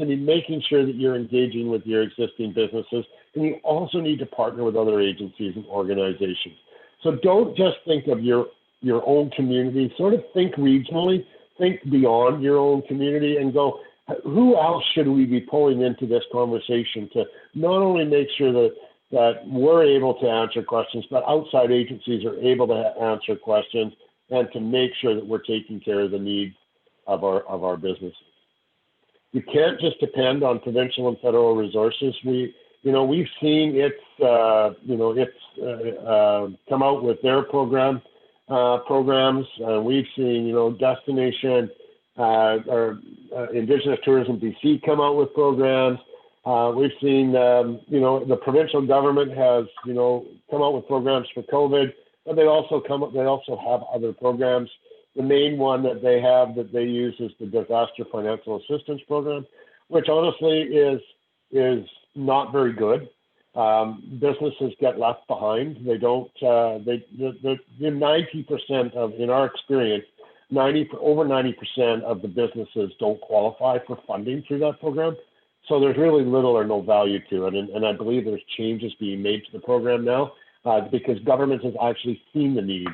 be making sure that you're engaging with your existing businesses, and you also need to partner with other agencies and organizations. So don't just think of your own community, sort of think regionally, think beyond your own community and go, who else should we be pulling into this conversation to not only make sure that we're able to answer questions, but outside agencies are able to answer questions and to make sure that we're taking care of the needs of our businesses. You can't just depend on provincial and federal resources. We've seen it's come out with their programs. We've seen, Destination or Indigenous Tourism BC come out with programs. We've seen, the provincial government has, come out with programs for COVID, but they also have other programs. The main one that they use is the Disaster Financial Assistance Program, which honestly is not very good. Businesses get left behind. They don't. The 90% of, in our experience, over 90% of the businesses don't qualify for funding through that program. So there's really little or no value to it. And I believe there's changes being made to the program now because government has actually seen the need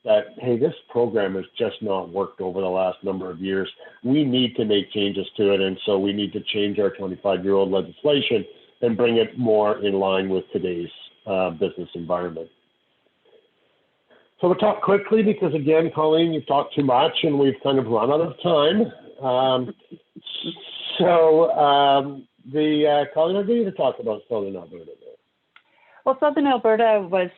that, hey, this program has just not worked over the last number of years. We need to make changes to it. And so we need to change our 25-year-old legislation and bring it more in line with today's business environment. So we'll talk quickly because, again, Colleen, you've talked too much and we've kind of run out of time. Colleen, I'm going to talk about Southern Alberta. Well, Southern Alberta was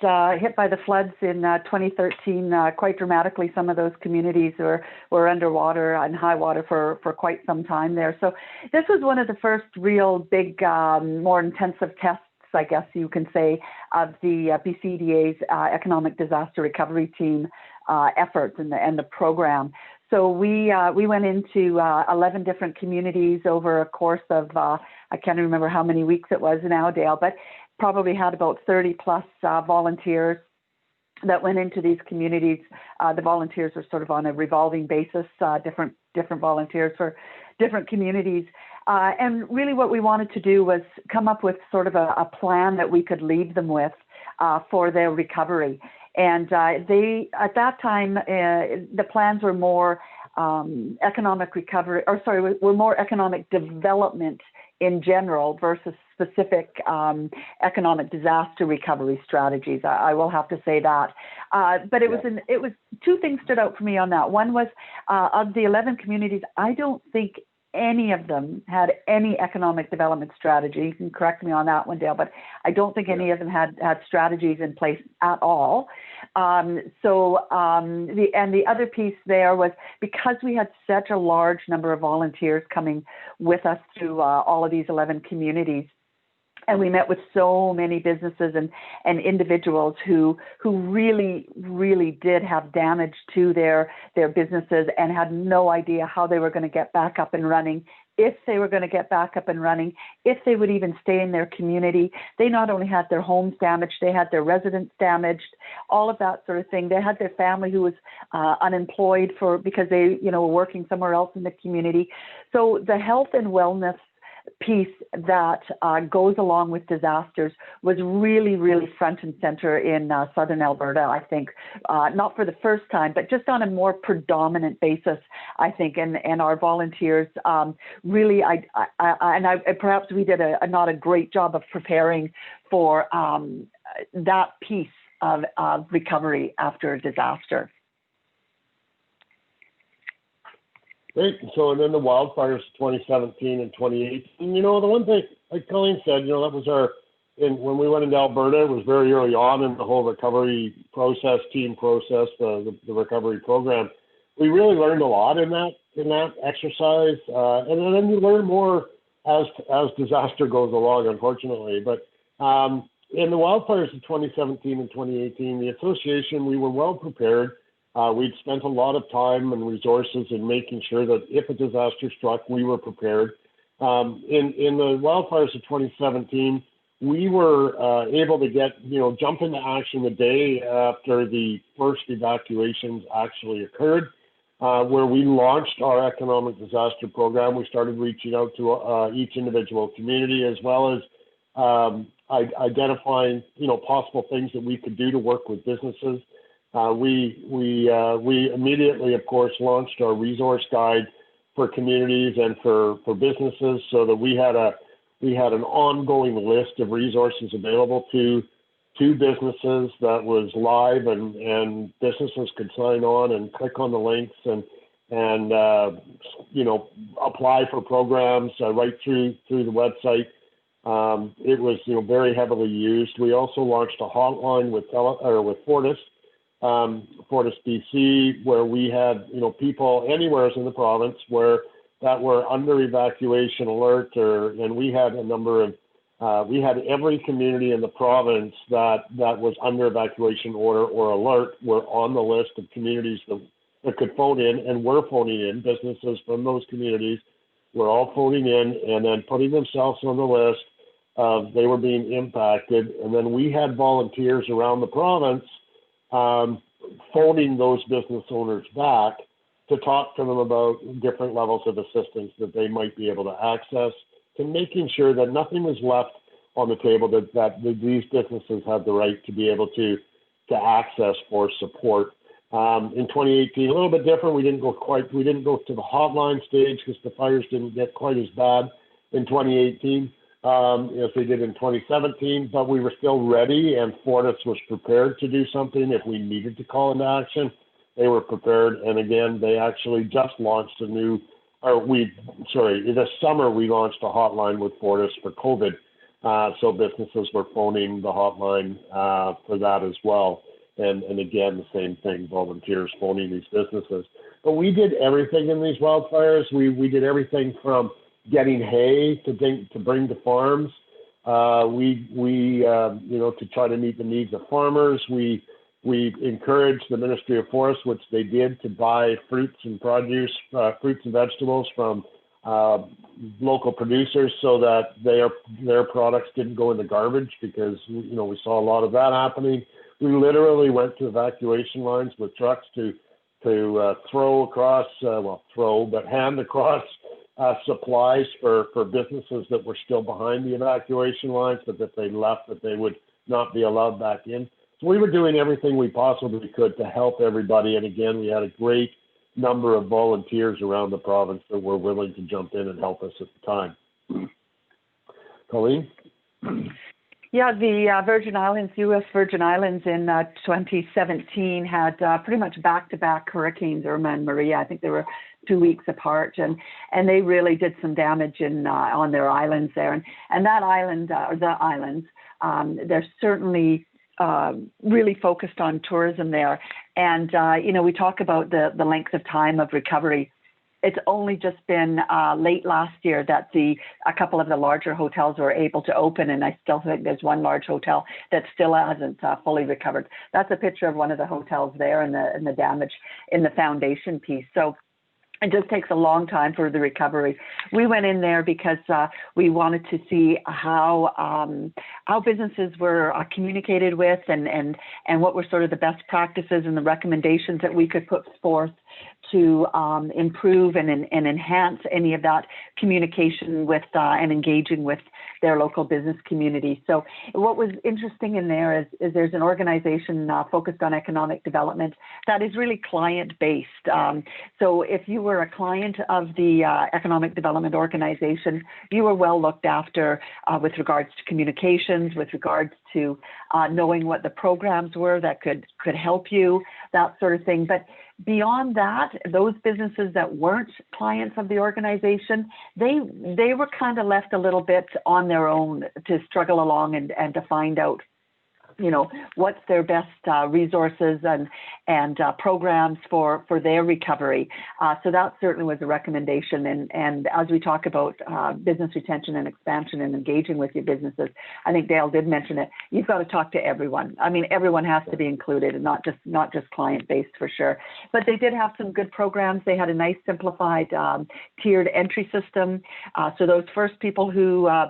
hit by the floods in 2013 quite dramatically. Some of those communities were underwater and high water for quite some time there. So this was one of the first real big, more intensive tests, I guess you can say, of the BCDA's Economic Disaster Recovery Team efforts and the program. So we went into 11 different communities over a course of, I can't remember how many weeks it was now, Dale, but probably had about 30 plus volunteers that went into these communities. The volunteers were sort of on a revolving basis, different volunteers for different communities. And really what we wanted to do was come up with sort of a plan that we could leave them with for their recovery. And they, at that time, the plans were more economic recovery, or sorry, we're more economic development in general versus specific economic disaster recovery strategies. I will have to say that. But it was two things stood out for me on that. One was of the 11 communities, I don't think any of them had any economic development strategy. You can correct me on that one, Dale, but I don't think any of them had strategies in place at all. The other piece there was because we had such a large number of volunteers coming with us through all of these 11 communities, and we met with so many businesses and individuals who really, really did have damage to their businesses and had no idea how they were going to get back up and running, if they were going to get back up and running, if they would even stay in their community. They not only had their homes damaged, they had their residents damaged, all of that sort of thing. They had their family who was unemployed because they were working somewhere else in the community. So the health and wellness piece that goes along with disasters was really, really front and center in southern Alberta, I think, not for the first time, but just on a more predominant basis, I think, and our volunteers really, perhaps we did not a great job of preparing for that piece of recovery after a disaster. Great. So, and then the wildfires 2017 and 2018, the one thing, like Colleen said, that was when we went into Alberta, it was very early on in the whole recovery process, team process, the recovery program. We really learned a lot in that exercise. And then you learn more as disaster goes along, unfortunately. But in the wildfires of 2017 and 2018, the association, we were well prepared. We'd spent a lot of time and resources in making sure that if a disaster struck, we were prepared. In the wildfires of 2017, we were able to jump into action the day after the first evacuations actually occurred, where we launched our economic disaster program. We started reaching out to each individual community, as well as identifying, possible things that we could do to work with businesses. We immediately, of course, launched our resource guide for communities and for businesses, so that we had an ongoing list of resources available to businesses that was live, and businesses could sign on and click on the links and apply for programs right through the website. It was very heavily used. We also launched a hotline with Fortis. Fortis BC, where we had people anywhere in the province that were under evacuation alert, and we had a number of we had every community in the province that was under evacuation order or alert were on the list of communities that could phone in and were phoning in. Businesses from those communities were all phoning in and then putting themselves on the list of they were being impacted, and then we had volunteers around the province phoning those business owners back to talk to them about different levels of assistance that they might be able to access, to making sure that nothing was left on the table, that these businesses had the right to be able to access for support. In 2018, a little bit different. We didn't go to the hotline stage because the fires didn't get quite as bad in 2018. As they did in 2017, but we were still ready, and Fortis was prepared to do something if we needed to call into action. They were prepared, and again, they actually just launched this summer we launched a hotline with Fortis for COVID, so businesses were phoning the hotline for that as well. And again, the same thing, volunteers phoning these businesses. But we did everything in these wildfires. We did everything from getting hay to bring to farms. To try to meet the needs of farmers. We encouraged the Ministry of Forests, which they did, to buy fruits and vegetables from local producers, so that their products didn't go in the garbage, because we saw a lot of that happening. We literally went to evacuation lines with trucks to hand across supplies for businesses that were still behind the evacuation lines, but if they left, that they would not be allowed back in. So we were doing everything we possibly could to help everybody. And again, we had a great number of volunteers around the province that were willing to jump in and help us at the time. Colleen? Yeah, the Virgin Islands, U.S. Virgin Islands in 2017 had pretty much back-to-back hurricanes, Irma and Maria. I think they were 2 weeks apart, and they really did some damage on their islands there. And that island, or the islands, they're certainly really focused on tourism there. And, we talk about the length of time of recovery. It's only just been late last year that a couple of the larger hotels were able to open, and I still think there's one large hotel that still hasn't fully recovered. That's a picture of one of the hotels there and the damage in the foundation piece. So it just takes a long time for the recovery. We went in there because we wanted to see how businesses were communicated with and what were sort of the best practices and the recommendations that we could put forth to improve and enhance any of that communication with and engaging with their local business community. So what was interesting in there is there's an organization focused on economic development that is really client-based. So if you were a client of the economic development organization, you were well looked after with regards to communications, with regards to knowing what the programs were that could help you, that sort of thing. But beyond that, those businesses that weren't clients of the organization, they were kind of left a little bit on their own to struggle along and to find out, what's their best resources and programs for their recovery. So that certainly was a recommendation. And as we talk about business retention and expansion and engaging with your businesses, I think Dale did mention it. You've got to talk to everyone. I mean, everyone has to be included, and not just client-based for sure. But they did have some good programs. They had a nice simplified tiered entry system. So those first people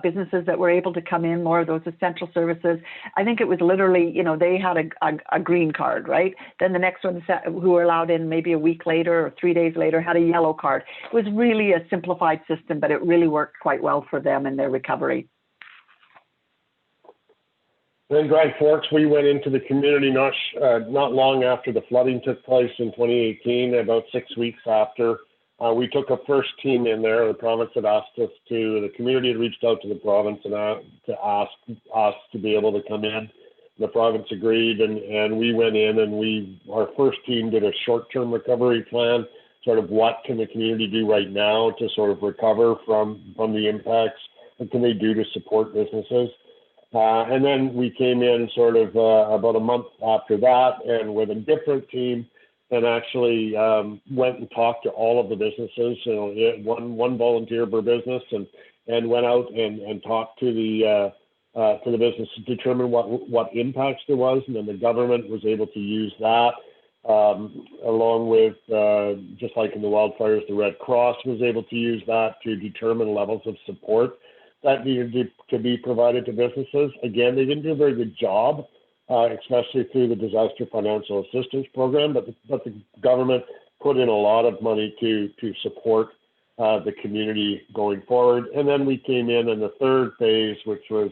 businesses that were able to come in, more of those essential services, I think it was literally, they had a green card, right? Then the next one who were allowed in maybe a week later or 3 days later had a yellow card. It was really a simplified system, but it really worked quite well for them in their recovery. In Grand Forks, we went into the community not long after the flooding took place in 2018, about 6 weeks after. We took a first team in there. The province had asked us the community had reached out to the province and to ask us to be able to come in. The province agreed, and we went in, and our first team did a short-term recovery plan, sort of what can the community do right now to sort of recover from the impacts, what can they do to support businesses. And then we came in sort of about a month after that, and with a different team, and actually went and talked to all of the businesses, one volunteer per business, and went out and talked to the business to determine what impacts there was, and then the government was able to use that, along with, just like in the wildfires, the Red Cross was able to use that to determine levels of support that needed to be provided to businesses. Again, they didn't do a very good job, especially through the Disaster Financial Assistance Program, but the government put in a lot of money to support the community going forward. And then we came in the third phase, which was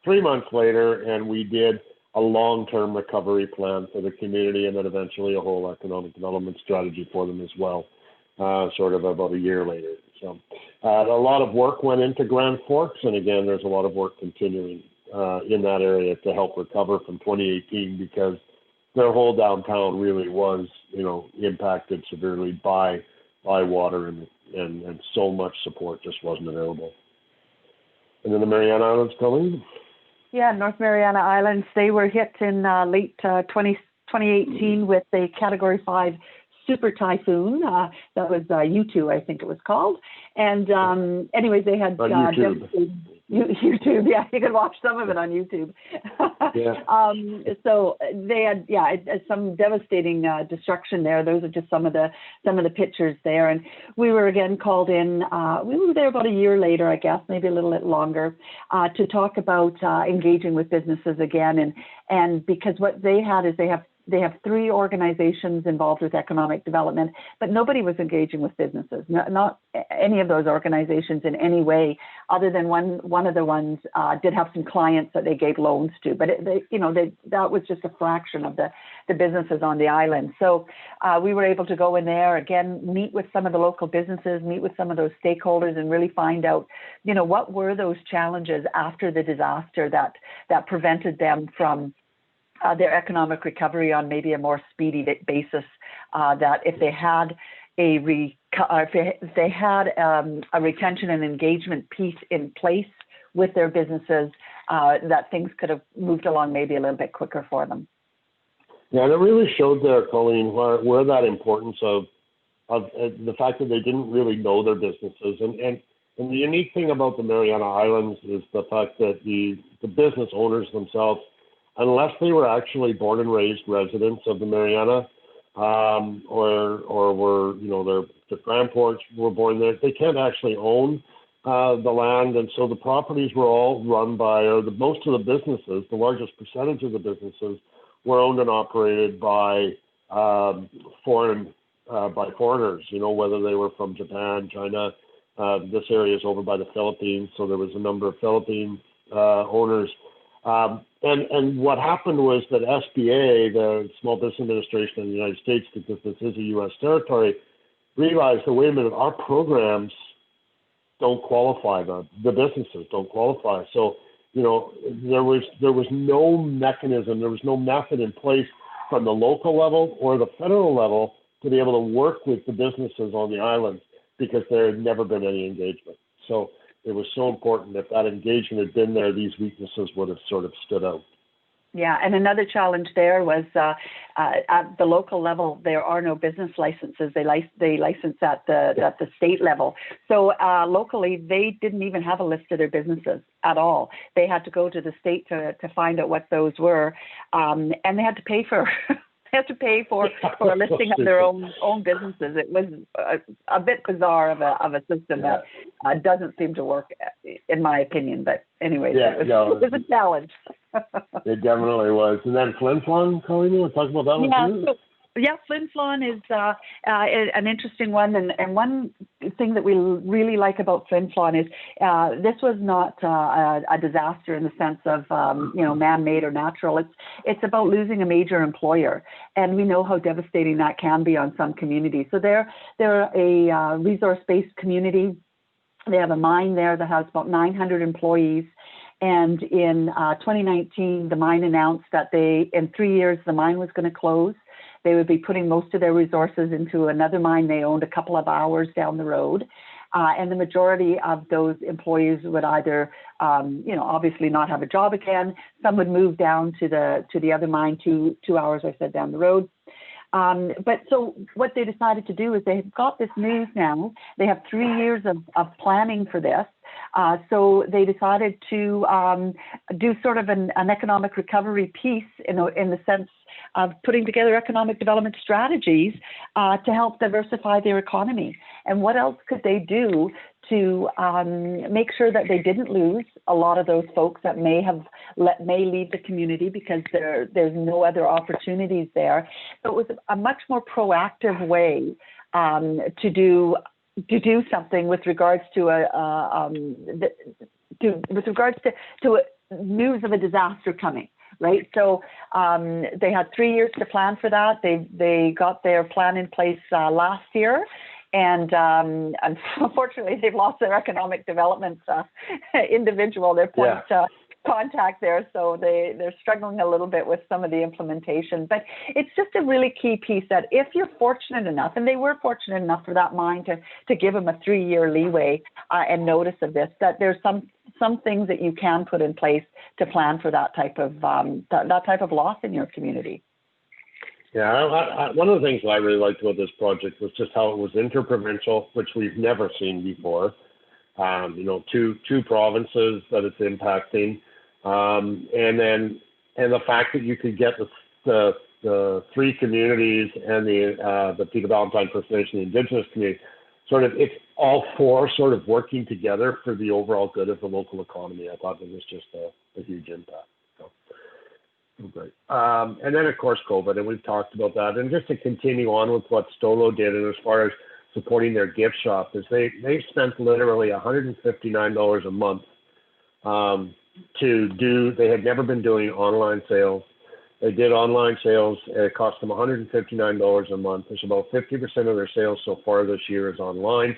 3 months later, and we did a long-term recovery plan for the community, and then eventually a whole economic development strategy for them as well, sort of about a year later. So a lot of work went into Grand Forks, and again, there's a lot of work continuing in that area to help recover from 2018, because their whole downtown really was, impacted severely by water, and so much support just wasn't available. And then the Mariana Islands, Colleen? Yeah, North Mariana Islands, they were hit in late 2018 with a Category 5 super typhoon. That was U2, I think it was called. And anyways, they had YouTube, yeah, you can watch some of it on YouTube. Yeah. So they had, some devastating destruction there. Those are just some of the pictures there. And we were again called in. We were there about a year later, I guess, maybe a little bit longer, to talk about engaging with businesses again. And because what they had is they have they have 3 organizations involved with economic development, but nobody was engaging with businesses. Not any of those organizations in any way, other than one of the ones did have some clients that they gave loans to, but that was just a fraction of the businesses on the island. So we were able to go in there again, meet with some of the local businesses, meet with some of those stakeholders, and really find out, what were those challenges after the disaster that prevented them from their economic recovery on maybe a more speedy basis, that if they had a retention and engagement piece in place with their businesses, that things could have moved along maybe a little bit quicker for them. Yeah, and it really showed there, Colleen, where that importance of the fact that they didn't really know their businesses. And the unique thing about the Mariana Islands is the fact that the business owners themselves, unless they were actually born and raised residents of the Mariana, or were, their grandparents were born there, they can't actually own the land. And so the properties were all run by, most of the businesses, the largest percentage of the businesses were owned and operated by foreigners, whether they were from Japan, China. This area is over by the Philippines, so there was a number of Philippine owners. And what happened was that SBA, the Small Business Administration in the United States, because this is a U.S. territory, realized that, wait a minute, our programs don't qualify, the businesses don't qualify. So, there was no mechanism, there was no method in place from the local level or the federal level to be able to work with the businesses on the island, because there had never been any engagement. So it was so important. If that engagement had been there, these weaknesses would have sort of stood out. Yeah, and another challenge there was at the local level, there are no business licenses. They license at the state level. So locally, they didn't even have a list of their businesses at all. They had to go to the state to find out what those were, and they had to pay for. They have to pay for a listing of their own businesses. It was a bit bizarre of a system that doesn't seem to work, in my opinion. But anyway, it was a challenge. It definitely was. And then Flintlawn, Colleen, we'll talk about that one too. Yeah, Flintlawn is an interesting one, and one thing that we really like about Flintlawn is this was not a disaster in the sense of man-made or natural. It's about losing a major employer, and we know how devastating that can be on some communities. So they're a resource-based community. They have a mine there that has about 900 employees. And in 2019, the mine announced that in 3 years, the mine was going to close. They would be putting most of their resources into another mine they owned a couple of hours down the road. And the majority of those employees would either, obviously not have a job again. Some would move down to the other mine 2 hours, I said, down the road. But so what they decided to do is they've got this news now. They have 3 years of planning for this. So they decided to do sort of an economic recovery piece in the sense of putting together economic development strategies to help diversify their economy. And what else could they do to make sure that they didn't lose a lot of those folks that may leave the community because there's no other opportunities there. So it was a much more proactive way to do something with regards to news of a disaster coming. Right. So they had 3 years to plan for that. They got their plan in place last year. And unfortunately, they've lost their economic development individual, their point contact there. So they're struggling a little bit with some of the implementation. But it's just a really key piece that if you're fortunate enough, and they were fortunate enough for that mine to give them a 3-year leeway and notice of this, that there's some things that you can put in place to plan for that type of loss in your community. Yeah, one of the things that I really liked about this project was just how it was interprovincial, which we've never seen before. Two provinces that it's impacting, and the fact that you could get the 3 communities and the Peter Valentine First Nation, the Indigenous community, it's all 4 sort of working together for the overall good of the local economy. I thought it was just a huge impact. So Great. And then, of course, COVID, and we've talked about that. And just to continue on with what Stolo did, and as far as supporting their gift shop, is they spent literally $159 a month to do. They had never been doing online sales. They did online sales. It cost them $159 a month. There's about 50% of their sales so far this year is online.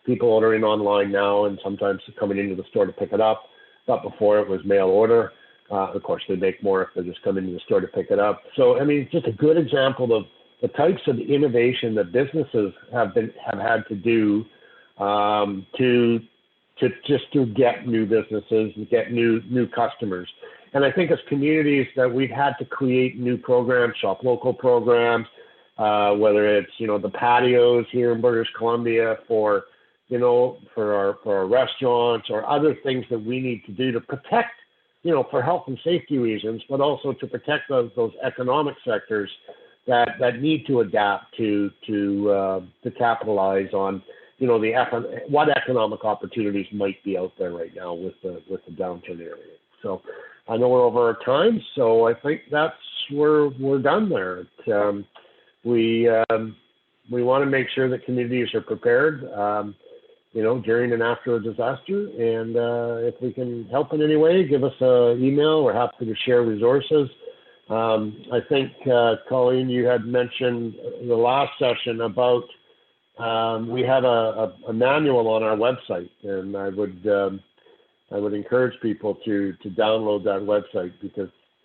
People ordering online now, and sometimes coming into the store to pick it up. But before it was mail order. Of course, they make more if they just come into the store to pick it up. So, I mean, just a good example of the types of innovation that businesses have had to do to get new businesses and get new customers. And I think as communities that we've had to create new programs, shop local programs, whether it's, the patios here in British Columbia for our restaurants or other things that we need to do to protect, for health and safety reasons, but also to protect those economic sectors that need to adapt to capitalize on, what economic opportunities might be out there right now with the downturn area. So I know we're over our time, so I think we're done there. We want to make sure that communities are prepared, during and after a disaster. And if we can help in any way, give us an email. We're happy to share resources. I think, Colleen, you had mentioned the last session about we have a manual on our website, and I would encourage people to download that website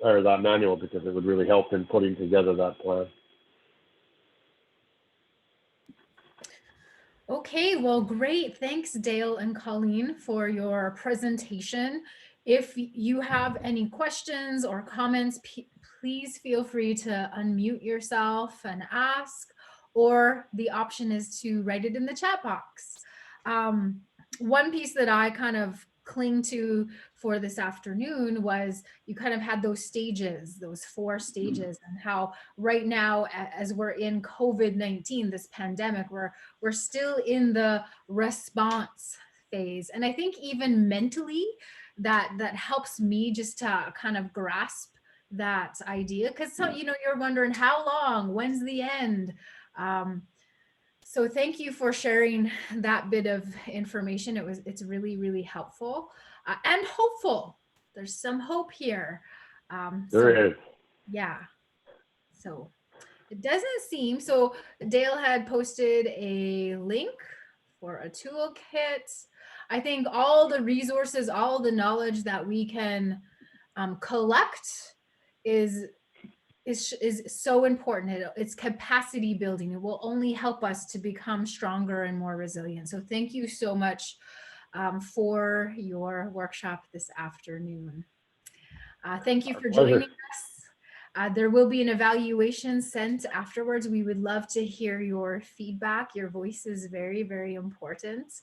that manual because it would really help in putting together that plan. Okay, well, great. Thanks, Dale and Colleen, for your presentation. If you have any questions or comments, please feel free to unmute yourself and ask, or the option is to write it in the chat box. One piece that I kind of cling to for this afternoon was you kind of had those stages, those 4 stages, and how right now, as we're in COVID-19, this pandemic, we're still in the response phase. And I think even mentally that helps me just to kind of grasp that idea, because you're wondering how long, when's the end? So thank you for sharing that bit of information. It's really, really helpful and hopeful. There's some hope here. There is. Yeah. So it doesn't seem, so Dale had posted a link for a toolkit. I think all the resources, all the knowledge that we can collect is so important. It's capacity building. It will only help us to become stronger and more resilient. So thank you so much for your workshop this afternoon. Thank you for joining us. There will be an evaluation sent afterwards. We would love to hear your feedback. Your voice is very, very important.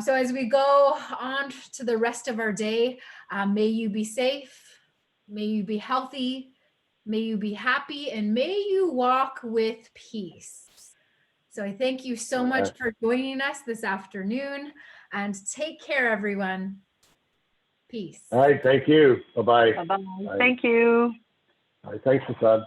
So as we go on to the rest of our day, may you be safe, may you be healthy, may you be happy, and may you walk with peace. So I thank you so much for joining us this afternoon, and take care, everyone. Peace. All right. Thank you. Bye-bye. Bye-bye. Thank you. All right. Thanks, Assad.